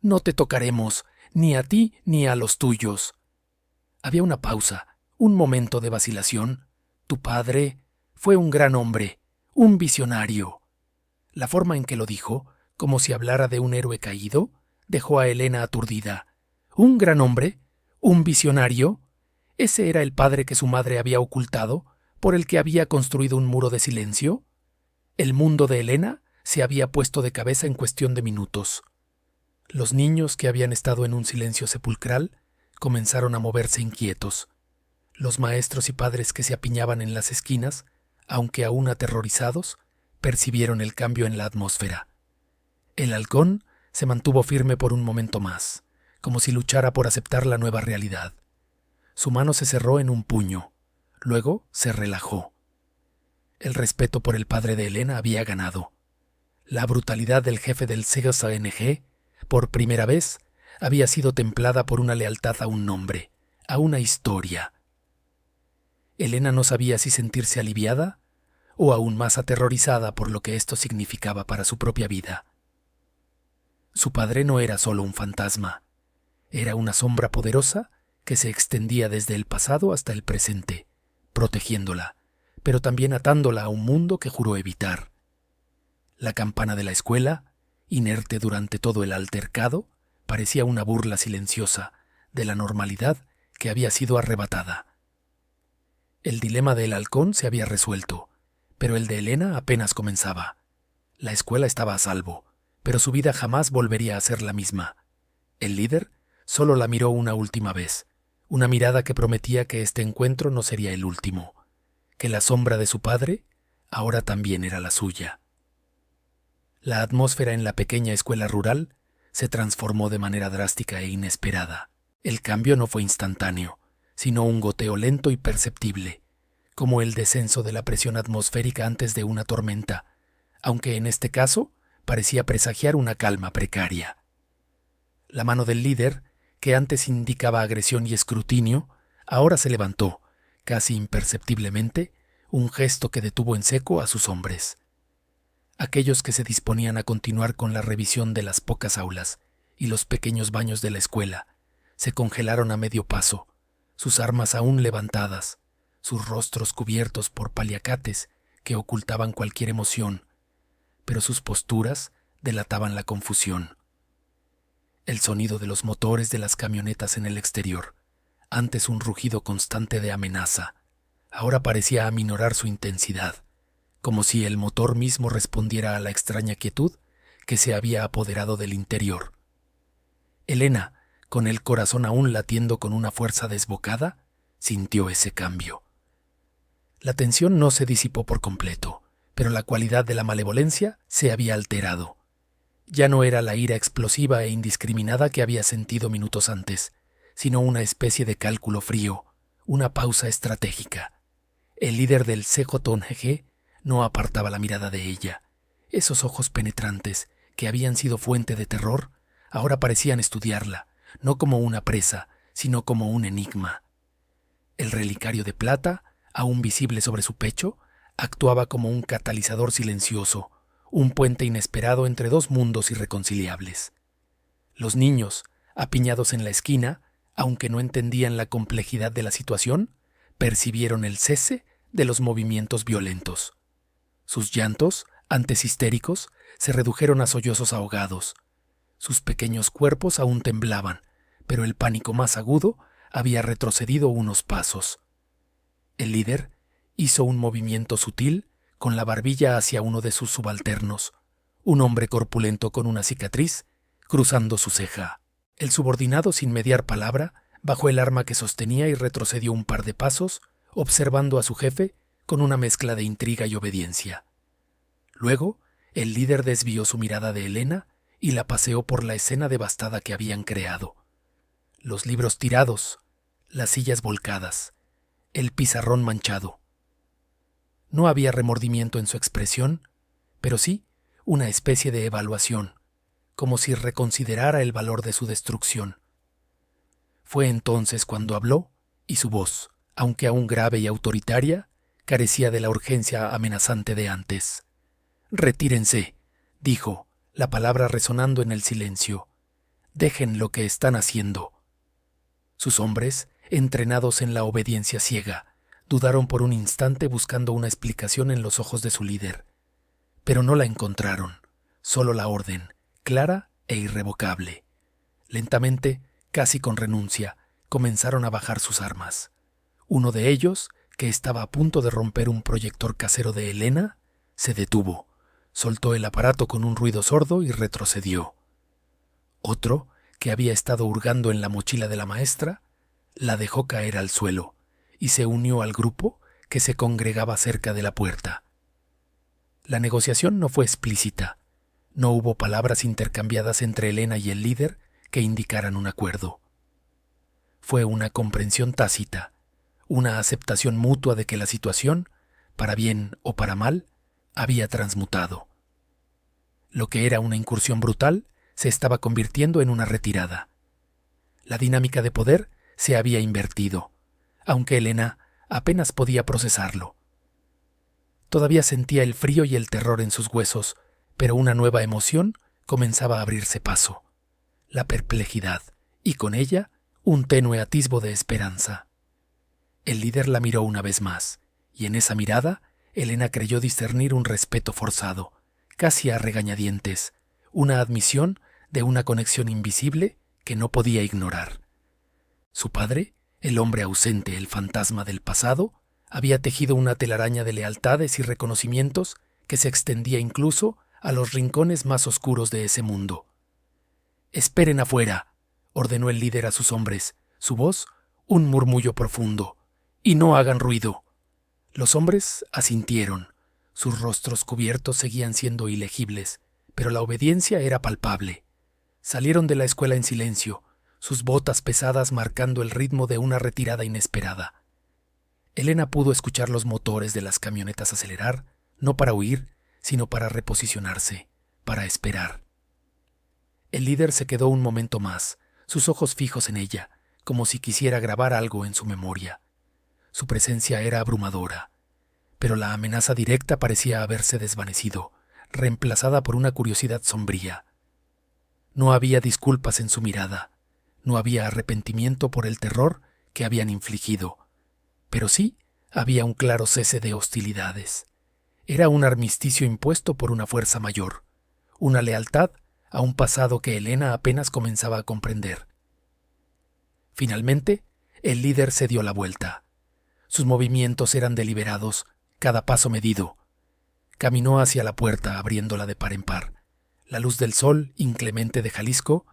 Speaker 1: «No te tocaremos, ni a ti ni a los tuyos». Había una pausa, un momento de vacilación. «Tu padre fue un gran hombre, un visionario». La forma en que lo dijo, como si hablara de un héroe caído, dejó a Helena aturdida. ¿Un gran hombre? ¿Un visionario? ¿Ese era el padre que su madre había ocultado, por el que había construido un muro de silencio? El mundo de Helena se había puesto de cabeza en cuestión de minutos. Los niños, que habían estado en un silencio sepulcral, comenzaron a moverse inquietos. Los maestros y padres que se apiñaban en las esquinas, aunque aún aterrorizados, percibieron el cambio en la atmósfera. El halcón se mantuvo firme por un momento más, como si luchara por aceptar la nueva realidad. Su mano se cerró en un puño, luego se relajó. El respeto por el padre de Helena había ganado. La brutalidad del jefe del CSANG, por primera vez, había sido templada por una lealtad a un nombre, a una historia. Helena no sabía si sentirse aliviada o aún más aterrorizada por lo que esto significaba para su propia vida. Su padre no era solo un fantasma, era una sombra poderosa que se extendía desde el pasado hasta el presente, protegiéndola, pero también atándola a un mundo que juró evitar. La campana de la escuela, inerte durante todo el altercado, parecía una burla silenciosa de la normalidad que había sido arrebatada. El dilema del halcón se había resuelto, pero el de Helena apenas comenzaba. La escuela estaba a salvo, pero su vida jamás volvería a ser la misma. El líder solo la miró una última vez, una mirada que prometía que este encuentro no sería el último, que la sombra de su padre ahora también era la suya. La atmósfera en la pequeña escuela rural se transformó de manera drástica e inesperada. El cambio no fue instantáneo, sino un goteo lento y perceptible, como el descenso de la presión atmosférica antes de una tormenta, aunque en este caso parecía presagiar una calma precaria. La mano del líder, que antes indicaba agresión y escrutinio, ahora se levantó, casi imperceptiblemente, un gesto que detuvo en seco a sus hombres. Aquellos que se disponían a continuar con la revisión de las pocas aulas y los pequeños baños de la escuela se congelaron a medio paso, sus armas aún levantadas, sus rostros cubiertos por paliacates que ocultaban cualquier emoción, pero sus posturas delataban la confusión. El sonido de los motores de las camionetas en el exterior, antes un rugido constante de amenaza, ahora parecía aminorar su intensidad, como si el motor mismo respondiera a la extraña quietud que se había apoderado del interior. Helena, con el corazón aún latiendo con una fuerza desbocada, sintió ese cambio. La tensión no se disipó por completo, pero la cualidad de la malevolencia se había alterado. Ya no era la ira explosiva e indiscriminada que había sentido minutos antes, sino una especie de cálculo frío, una pausa estratégica. El líder del CJNG no apartaba la mirada de ella. Esos ojos penetrantes, que habían sido fuente de terror, ahora parecían estudiarla, no como una presa, sino como un enigma. El relicario de plata, aún visible sobre su pecho, actuaba como un catalizador silencioso, un puente inesperado entre dos mundos irreconciliables. Los niños, apiñados en la esquina, aunque no entendían la complejidad de la situación, percibieron el cese de los movimientos violentos. Sus llantos, antes histéricos, se redujeron a sollozos ahogados. Sus pequeños cuerpos aún temblaban, pero el pánico más agudo había retrocedido unos pasos. El líder hizo un movimiento sutil con la barbilla hacia uno de sus subalternos, un hombre corpulento con una cicatriz, cruzando su ceja. El subordinado, sin mediar palabra, bajó el arma que sostenía y retrocedió un par de pasos, observando a su jefe con una mezcla de intriga y obediencia. Luego, el líder desvió su mirada de Helena y la paseó por la escena devastada que habían creado. Los libros tirados, las sillas volcadas, el pizarrón manchado. No había remordimiento en su expresión, pero sí una especie de evaluación, como si reconsiderara el valor de su destrucción. Fue entonces cuando habló, y su voz, aunque aún grave y autoritaria, carecía de la urgencia amenazante de antes. «Retírense», dijo, la palabra resonando en el silencio. «Dejen lo que están haciendo». Sus hombres, entrenados en la obediencia ciega, dudaron por un instante buscando una explicación en los ojos de su líder. Pero no la encontraron, solo la orden, clara e irrevocable. Lentamente, casi con renuncia, comenzaron a bajar sus armas. Uno de ellos, que estaba a punto de romper un proyector casero de Elena, se detuvo, soltó el aparato con un ruido sordo y retrocedió. Otro, que había estado hurgando en la mochila de la maestra, la dejó caer al suelo y se unió al grupo que se congregaba cerca de la puerta. La negociación no fue explícita. No hubo palabras intercambiadas entre Elena y el líder que indicaran un acuerdo. Fue una comprensión tácita, una aceptación mutua de que la situación, para bien o para mal, había transmutado. Lo que era una incursión brutal se estaba convirtiendo en una retirada. La dinámica de poder se había invertido, aunque Elena apenas podía procesarlo. Todavía sentía el frío y el terror en sus huesos, pero una nueva emoción comenzaba a abrirse paso: la perplejidad, y con ella un tenue atisbo de esperanza. El líder la miró una vez más, y en esa mirada Elena creyó discernir un respeto forzado, casi a regañadientes, una admisión de una conexión invisible que no podía ignorar. Su padre, el hombre ausente, el fantasma del pasado, había tejido una telaraña de lealtades y reconocimientos que se extendía incluso a los rincones más oscuros de ese mundo. «Esperen afuera», ordenó el líder a sus hombres, su voz un murmullo profundo, «y no hagan ruido». Los hombres asintieron. Sus rostros cubiertos seguían siendo ilegibles, pero la obediencia era palpable. Salieron de la escuela en silencio, sus botas pesadas marcando el ritmo de una retirada inesperada. Elena pudo escuchar los motores de las camionetas acelerar, no para huir, sino para reposicionarse, para esperar. El líder se quedó un momento más, sus ojos fijos en ella, como si quisiera grabar algo en su memoria. Su presencia era abrumadora, pero la amenaza directa parecía haberse desvanecido, reemplazada por una curiosidad sombría. No había disculpas en su mirada, no había arrepentimiento por el terror que habían infligido, pero sí había un claro cese de hostilidades. Era un armisticio impuesto por una fuerza mayor, una lealtad a un pasado que Elena apenas comenzaba a comprender. Finalmente, el líder se dio la vuelta. Sus movimientos eran deliberados, cada paso medido. Caminó hacia la puerta, abriéndola de par en par. La luz del sol, inclemente de Jalisco,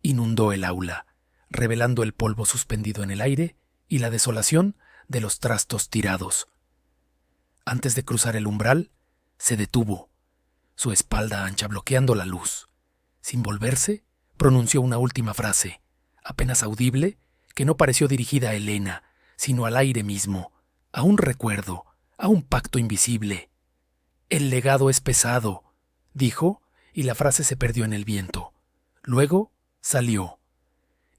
Speaker 1: inundó el aula, revelando el polvo suspendido en el aire y la desolación de los trastos tirados. Antes de cruzar el umbral, se detuvo, su espalda ancha bloqueando la luz. Sin volverse, pronunció una última frase, apenas audible, que no pareció dirigida a Elena, sino al aire mismo, a un recuerdo, a un pacto invisible. «El legado es pesado», dijo, y la frase se perdió en el viento. Luego salió.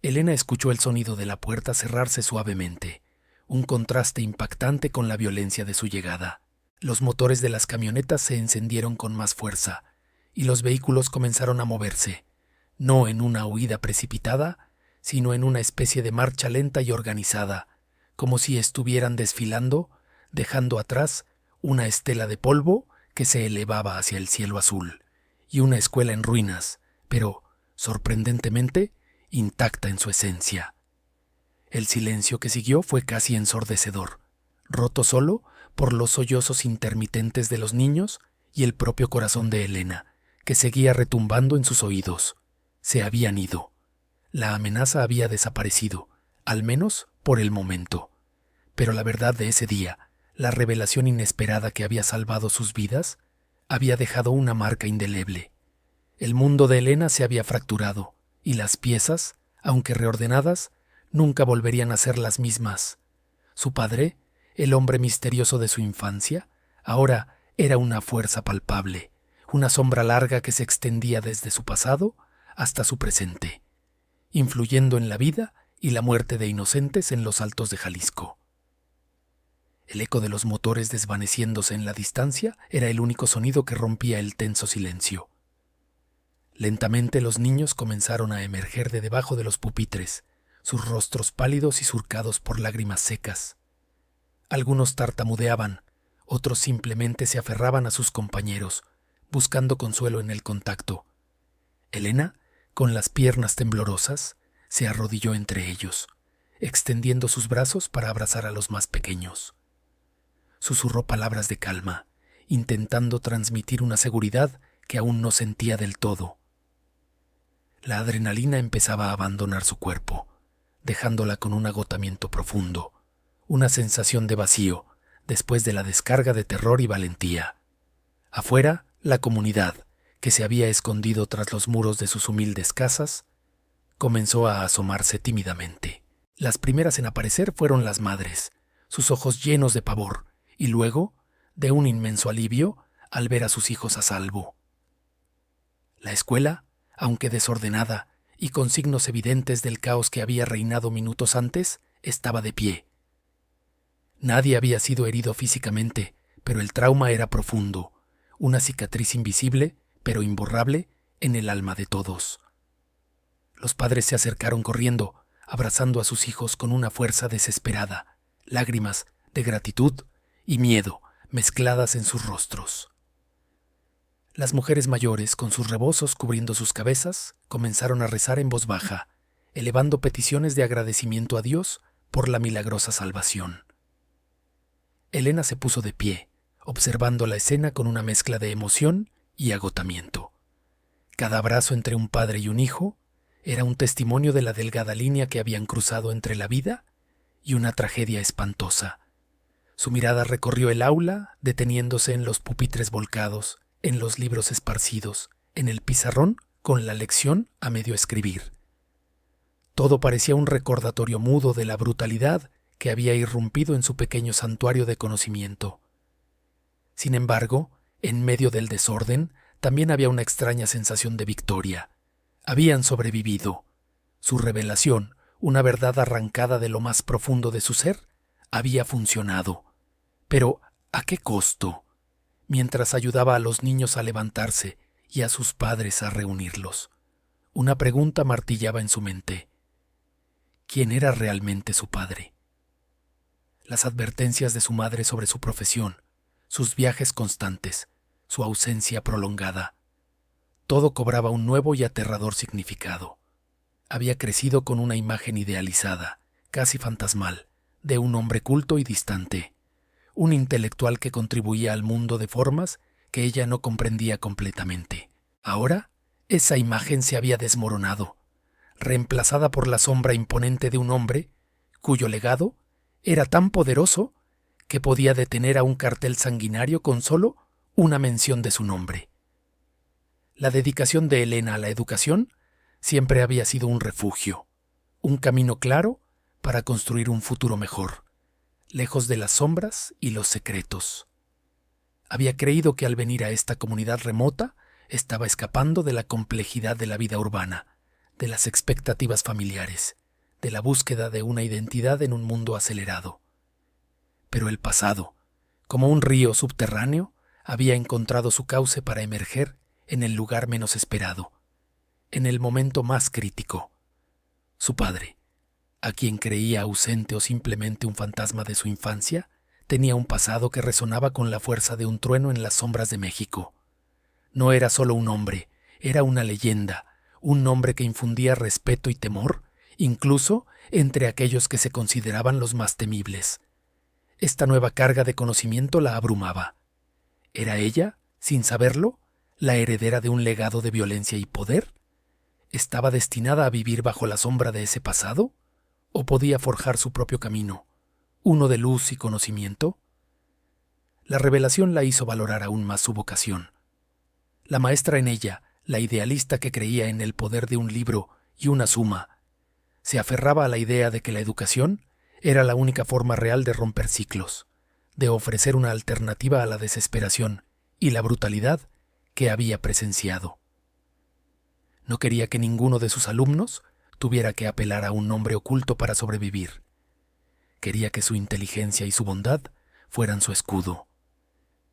Speaker 1: Elena escuchó el sonido de la puerta cerrarse suavemente, un contraste impactante con la violencia de su llegada. Los motores de las camionetas se encendieron con más fuerza, y los vehículos comenzaron a moverse, no en una huida precipitada, sino en una especie de marcha lenta y organizada, como si estuvieran desfilando, dejando atrás una estela de polvo que se elevaba hacia el cielo azul, y una escuela en ruinas, pero, sorprendentemente, intacta en su esencia. El silencio que siguió fue casi ensordecedor, roto solo por los sollozos intermitentes de los niños y el propio corazón de Elena, que seguía retumbando en sus oídos. Se habían ido. La amenaza había desaparecido, al menos por el momento. Pero la verdad de ese día, la revelación inesperada que había salvado sus vidas, había dejado una marca indeleble. El mundo de Elena se había fracturado, y las piezas, aunque reordenadas, nunca volverían a ser las mismas. Su padre, el hombre misterioso de su infancia, ahora era una fuerza palpable, una sombra larga que se extendía desde su pasado hasta su presente, influyendo en la vida y la muerte de inocentes en los altos de Jalisco. El eco de los motores desvaneciéndose en la distancia era el único sonido que rompía el tenso silencio. Lentamente los niños comenzaron a emerger de debajo de los pupitres, sus rostros pálidos y surcados por lágrimas secas. Algunos tartamudeaban, otros simplemente se aferraban a sus compañeros, buscando consuelo en el contacto. Elena, con las piernas temblorosas, se arrodilló entre ellos, extendiendo sus brazos para abrazar a los más pequeños. Susurró palabras de calma, intentando transmitir una seguridad que aún no sentía del todo. La adrenalina empezaba a abandonar su cuerpo, dejándola con un agotamiento profundo, una sensación de vacío después de la descarga de terror y valentía. Afuera, la comunidad, que se había escondido tras los muros de sus humildes casas, comenzó a asomarse tímidamente. Las primeras en aparecer fueron las madres, sus ojos llenos de pavor, y luego, de un inmenso alivio, al ver a sus hijos a salvo. La escuela, aunque desordenada y con signos evidentes del caos que había reinado minutos antes, estaba de pie. Nadie había sido herido físicamente, pero el trauma era profundo, una cicatriz invisible, pero imborrable, en el alma de todos. Los padres se acercaron corriendo, abrazando a sus hijos con una fuerza desesperada, lágrimas de gratitud y miedo mezcladas en sus rostros. Las mujeres mayores, con sus rebozos cubriendo sus cabezas, comenzaron a rezar en voz baja, elevando peticiones de agradecimiento a Dios por la milagrosa salvación. Elena se puso de pie, observando la escena con una mezcla de emoción y agotamiento. Cada abrazo entre un padre y un hijo era un testimonio de la delgada línea que habían cruzado entre la vida y una tragedia espantosa. Su mirada recorrió el aula, deteniéndose en los pupitres volcados, en los libros esparcidos, en el pizarrón con la lección a medio escribir. Todo parecía un recordatorio mudo de la brutalidad que había irrumpido en su pequeño santuario de conocimiento. Sin embargo, en medio del desorden, también había una extraña sensación de victoria. Habían sobrevivido. Su revelación, una verdad arrancada de lo más profundo de su ser, había funcionado. Pero, ¿a qué costo? Mientras ayudaba a los niños a levantarse y a sus padres a reunirlos, una pregunta martillaba en su mente. ¿Quién era realmente su padre? Las advertencias de su madre sobre su profesión, sus viajes constantes, su ausencia prolongada, todo cobraba un nuevo y aterrador significado. Había crecido con una imagen idealizada, casi fantasmal, de un hombre culto y distante, un intelectual que contribuía al mundo de formas que ella no comprendía completamente. Ahora, esa imagen se había desmoronado, reemplazada por la sombra imponente de un hombre cuyo legado era tan poderoso que podía detener a un cartel sanguinario con solo una mención de su nombre. La dedicación de Elena a la educación siempre había sido un refugio, un camino claro para construir un futuro mejor, lejos de las sombras y los secretos. Había creído que al venir a esta comunidad remota estaba escapando de la complejidad de la vida urbana, de las expectativas familiares, de la búsqueda de una identidad en un mundo acelerado. Pero el pasado, como un río subterráneo, había encontrado su cauce para emerger en el lugar menos esperado, en el momento más crítico. Su padre, a quien creía ausente o simplemente un fantasma de su infancia, tenía un pasado que resonaba con la fuerza de un trueno en las sombras de México. No era solo un hombre, era una leyenda, un nombre que infundía respeto y temor, incluso entre aquellos que se consideraban los más temibles. Esta nueva carga de conocimiento la abrumaba. ¿Era ella, sin saberlo, la heredera de un legado de violencia y poder? ¿Estaba destinada a vivir bajo la sombra de ese pasado? ¿O podía forjar su propio camino, uno de luz y conocimiento? La revelación la hizo valorar aún más su vocación. La maestra en ella, la idealista que creía en el poder de un libro y una suma, Se aferraba a la idea de que la educación era la única forma real de romper ciclos, de ofrecer una alternativa a la desesperación y la brutalidad que había presenciado. No quería que ninguno de sus alumnos tuviera que apelar a un nombre oculto para sobrevivir. Quería que su inteligencia y su bondad fueran su escudo.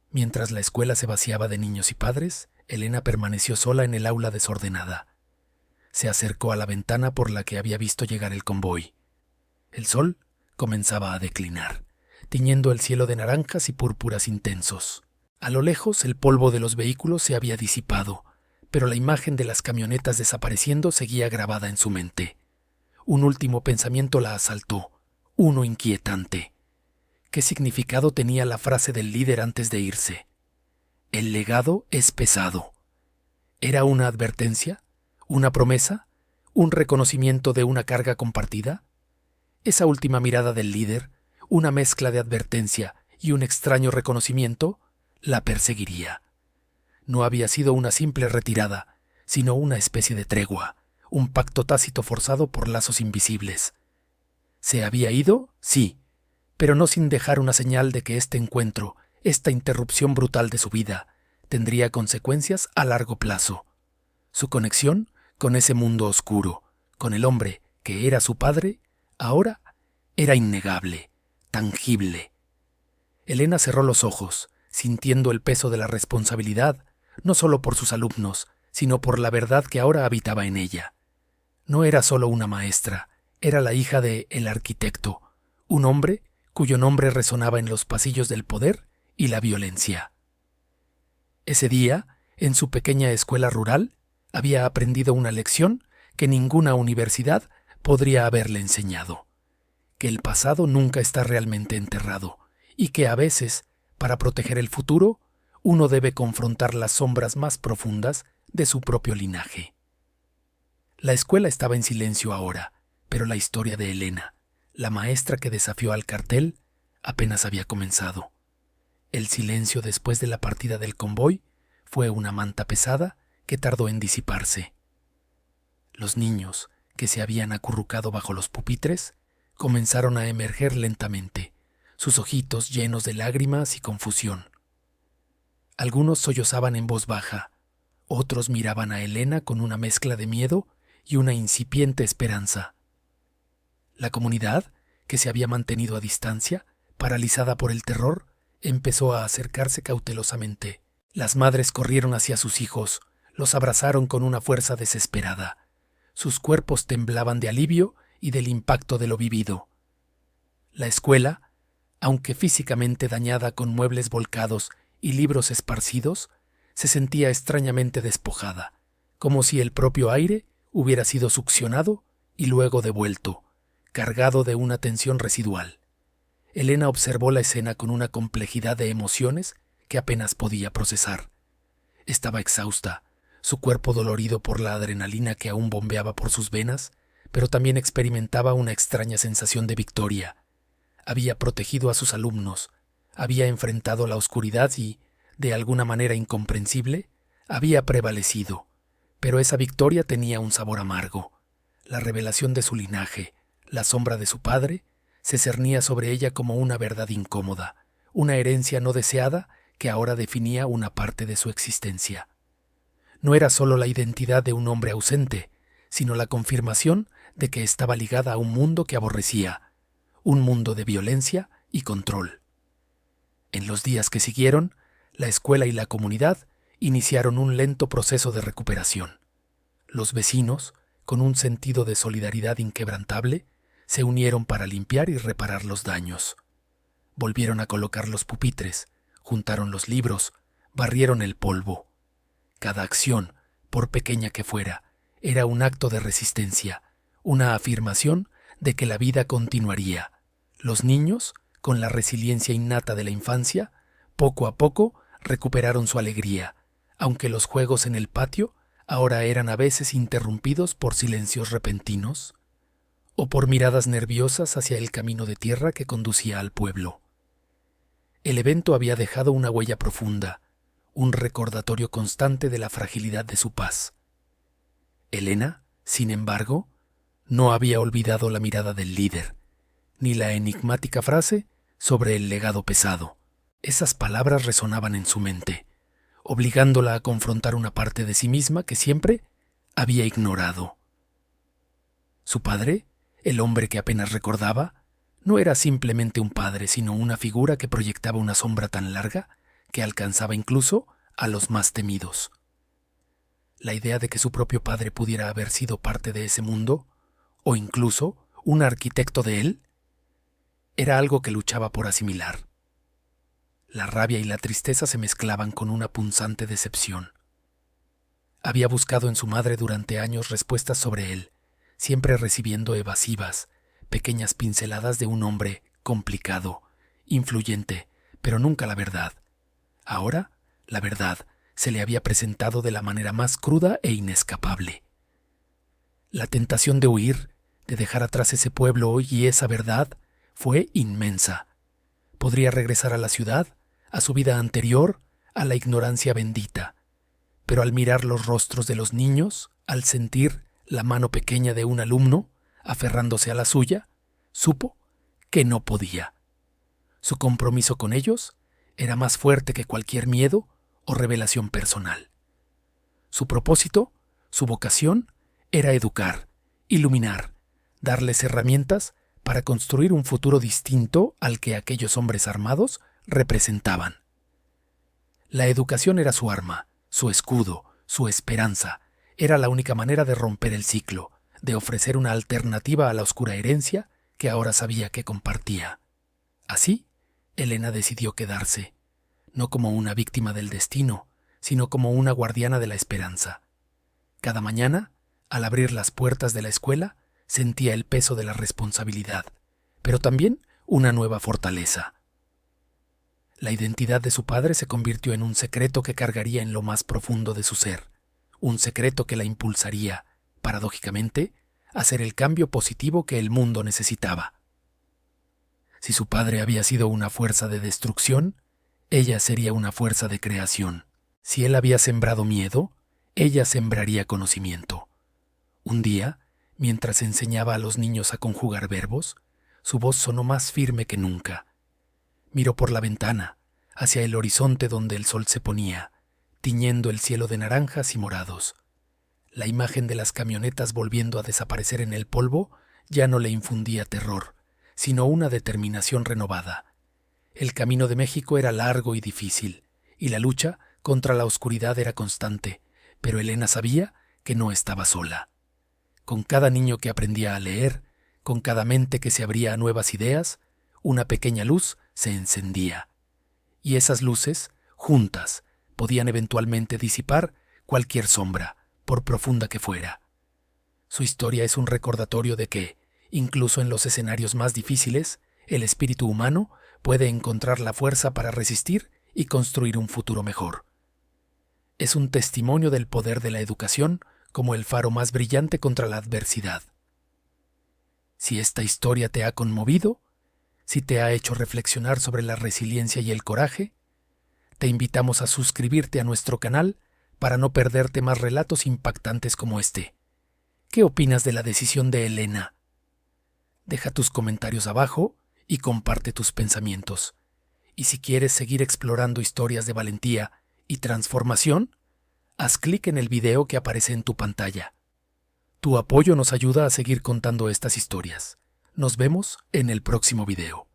Speaker 1: Mientras la escuela se vaciaba de niños y padres, Elena permaneció sola en el aula desordenada. Se acercó a la ventana por la que había visto llegar el convoy. El sol comenzaba a declinar, tiñendo el cielo de naranjas y púrpuras intensos. A lo lejos el polvo de los vehículos se había disipado, pero la imagen de las camionetas desapareciendo seguía grabada en su mente. Un último pensamiento la asaltó, uno inquietante. ¿Qué significado tenía la frase del líder antes de irse? El legado es pesado. ¿Era una advertencia? ¿Una promesa? ¿Un reconocimiento de una carga compartida? Esa última mirada del líder, una mezcla de advertencia y un extraño reconocimiento, la perseguiría. No había sido una simple retirada, sino una especie de tregua, un pacto tácito forzado por lazos invisibles. ¿Se había ido? Sí, pero no sin dejar una señal de que este encuentro, esta interrupción brutal de su vida, tendría consecuencias a largo plazo. Su conexión con ese mundo oscuro, con el hombre que era su padre, ahora era innegable, tangible. Elena cerró los ojos, sintiendo el peso de la responsabilidad, no solo por sus alumnos, sino por la verdad que ahora habitaba en ella. No era solo una maestra, era la hija de el arquitecto, un hombre cuyo nombre resonaba en los pasillos del poder y la violencia. Ese día, en su pequeña escuela rural, había aprendido una lección que ninguna universidad podría haberle enseñado: que el pasado nunca está realmente enterrado y que a veces, para proteger el futuro, uno debe confrontar las sombras más profundas de su propio linaje. La escuela estaba en silencio ahora, pero la historia de Elena, la maestra que desafió al cartel, apenas había comenzado. El silencio después de la partida del convoy fue una manta pesada que tardó en disiparse. Los niños, que se habían acurrucado bajo los pupitres, comenzaron a emerger lentamente, sus ojitos llenos de lágrimas y confusión. Algunos sollozaban en voz baja, otros miraban a Elena con una mezcla de miedo y una incipiente esperanza. La comunidad, que se había mantenido a distancia, paralizada por el terror, empezó a acercarse cautelosamente. Las madres corrieron hacia sus hijos, los abrazaron con una fuerza desesperada. Sus cuerpos temblaban de alivio y del impacto de lo vivido. La escuela, aunque físicamente dañada con muebles volcados y libros esparcidos, se sentía extrañamente despojada, como si el propio aire hubiera sido succionado y luego devuelto, cargado de una tensión residual. Elena observó la escena con una complejidad de emociones que apenas podía procesar. Estaba exhausta, su cuerpo dolorido por la adrenalina que aún bombeaba por sus venas, pero también experimentaba una extraña sensación de victoria. Había protegido a sus alumnos, había enfrentado la oscuridad y, de alguna manera incomprensible, había prevalecido. Pero esa victoria tenía un sabor amargo. La revelación de su linaje, la sombra de su padre, se cernía sobre ella como una verdad incómoda, una herencia no deseada que ahora definía una parte de su existencia. No era solo la identidad de un hombre ausente, sino la confirmación de que estaba ligada a un mundo que aborrecía, un mundo de violencia y control. En los días que siguieron, la escuela y la comunidad iniciaron un lento proceso de recuperación. Los vecinos, con un sentido de solidaridad inquebrantable, se unieron para limpiar y reparar los daños. Volvieron a colocar los pupitres, juntaron los libros, barrieron el polvo. Cada acción, por pequeña que fuera, era un acto de resistencia, una afirmación de que la vida continuaría. Los niños, con la resiliencia innata de la infancia, poco a poco recuperaron su alegría, aunque los juegos en el patio ahora eran a veces interrumpidos por silencios repentinos o por miradas nerviosas hacia el camino de tierra que conducía al pueblo. El evento había dejado una huella profunda, un recordatorio constante de la fragilidad de su paz. Elena, sin embargo, No había olvidado la mirada del líder, ni la enigmática frase sobre el legado pesado. Esas palabras resonaban en su mente, obligándola a confrontar una parte de sí misma que siempre había ignorado. Su padre, el hombre que apenas recordaba, no era simplemente un padre, sino una figura que proyectaba una sombra tan larga que alcanzaba incluso a los más temidos. La idea de que su propio padre pudiera haber sido parte de ese mundo, o incluso un arquitecto de él, era algo que luchaba por asimilar. La rabia y la tristeza se mezclaban con una punzante decepción. Había buscado en su madre durante años respuestas sobre él, siempre recibiendo evasivas, pequeñas pinceladas de un hombre complicado, influyente, pero nunca la verdad. Ahora, la verdad se le había presentado de la manera más cruda e inescapable. La tentación de huir, de dejar atrás ese pueblo y esa verdad, fue inmensa. Podría regresar a la ciudad, a su vida anterior, a la ignorancia bendita. Pero al mirar los rostros de los niños, al sentir la mano pequeña de un alumno aferrándose a la suya, supo que no podía. Su compromiso con ellos era más fuerte que cualquier miedo o revelación personal. Su propósito, su vocación, era educar, iluminar, darles herramientas para construir un futuro distinto al que aquellos hombres armados representaban. La educación era su arma, su escudo, su esperanza. Era la única manera de romper el ciclo, de ofrecer una alternativa a la oscura herencia que ahora sabía que compartía. Así, Elena decidió quedarse, no como una víctima del destino, sino como una guardiana de la esperanza. Cada mañana, al abrir las puertas de la escuela, sentía el peso de la responsabilidad, pero también una nueva fortaleza. La identidad de su padre se convirtió en un secreto que cargaría en lo más profundo de su ser, un secreto que la impulsaría, paradójicamente, a hacer el cambio positivo que el mundo necesitaba. Si su padre había sido una fuerza de destrucción, ella sería una fuerza de creación. Si él había sembrado miedo, ella sembraría conocimiento. Un día, mientras enseñaba a los niños a conjugar verbos, su voz sonó más firme que nunca. Miró por la ventana, hacia el horizonte donde el sol se ponía, tiñendo el cielo de naranjas y morados. La imagen de las camionetas volviendo a desaparecer en el polvo ya no le infundía terror, sino una determinación renovada. El camino de México era largo y difícil, y la lucha contra la oscuridad era constante, pero Elena sabía que no estaba sola. Con cada niño que aprendía a leer, con cada mente que se abría a nuevas ideas, una pequeña luz se encendía. Y esas luces, juntas, podían eventualmente disipar cualquier sombra, por profunda que fuera. Su historia es un recordatorio de que, incluso en los escenarios más difíciles, el espíritu humano puede encontrar la fuerza para resistir y construir un futuro mejor. Es un testimonio del poder de la educación como el faro más brillante contra la adversidad. Si esta historia te ha conmovido, si te ha hecho reflexionar sobre la resiliencia y el coraje, te invitamos a suscribirte a nuestro canal para no perderte más relatos impactantes como este. ¿Qué opinas de la decisión de Elena? Deja tus comentarios abajo y comparte tus pensamientos. Y si quieres seguir explorando historias de valentía y transformación, haz clic en el video que aparece en tu pantalla. Tu apoyo nos ayuda a seguir contando estas historias. Nos vemos en el próximo video.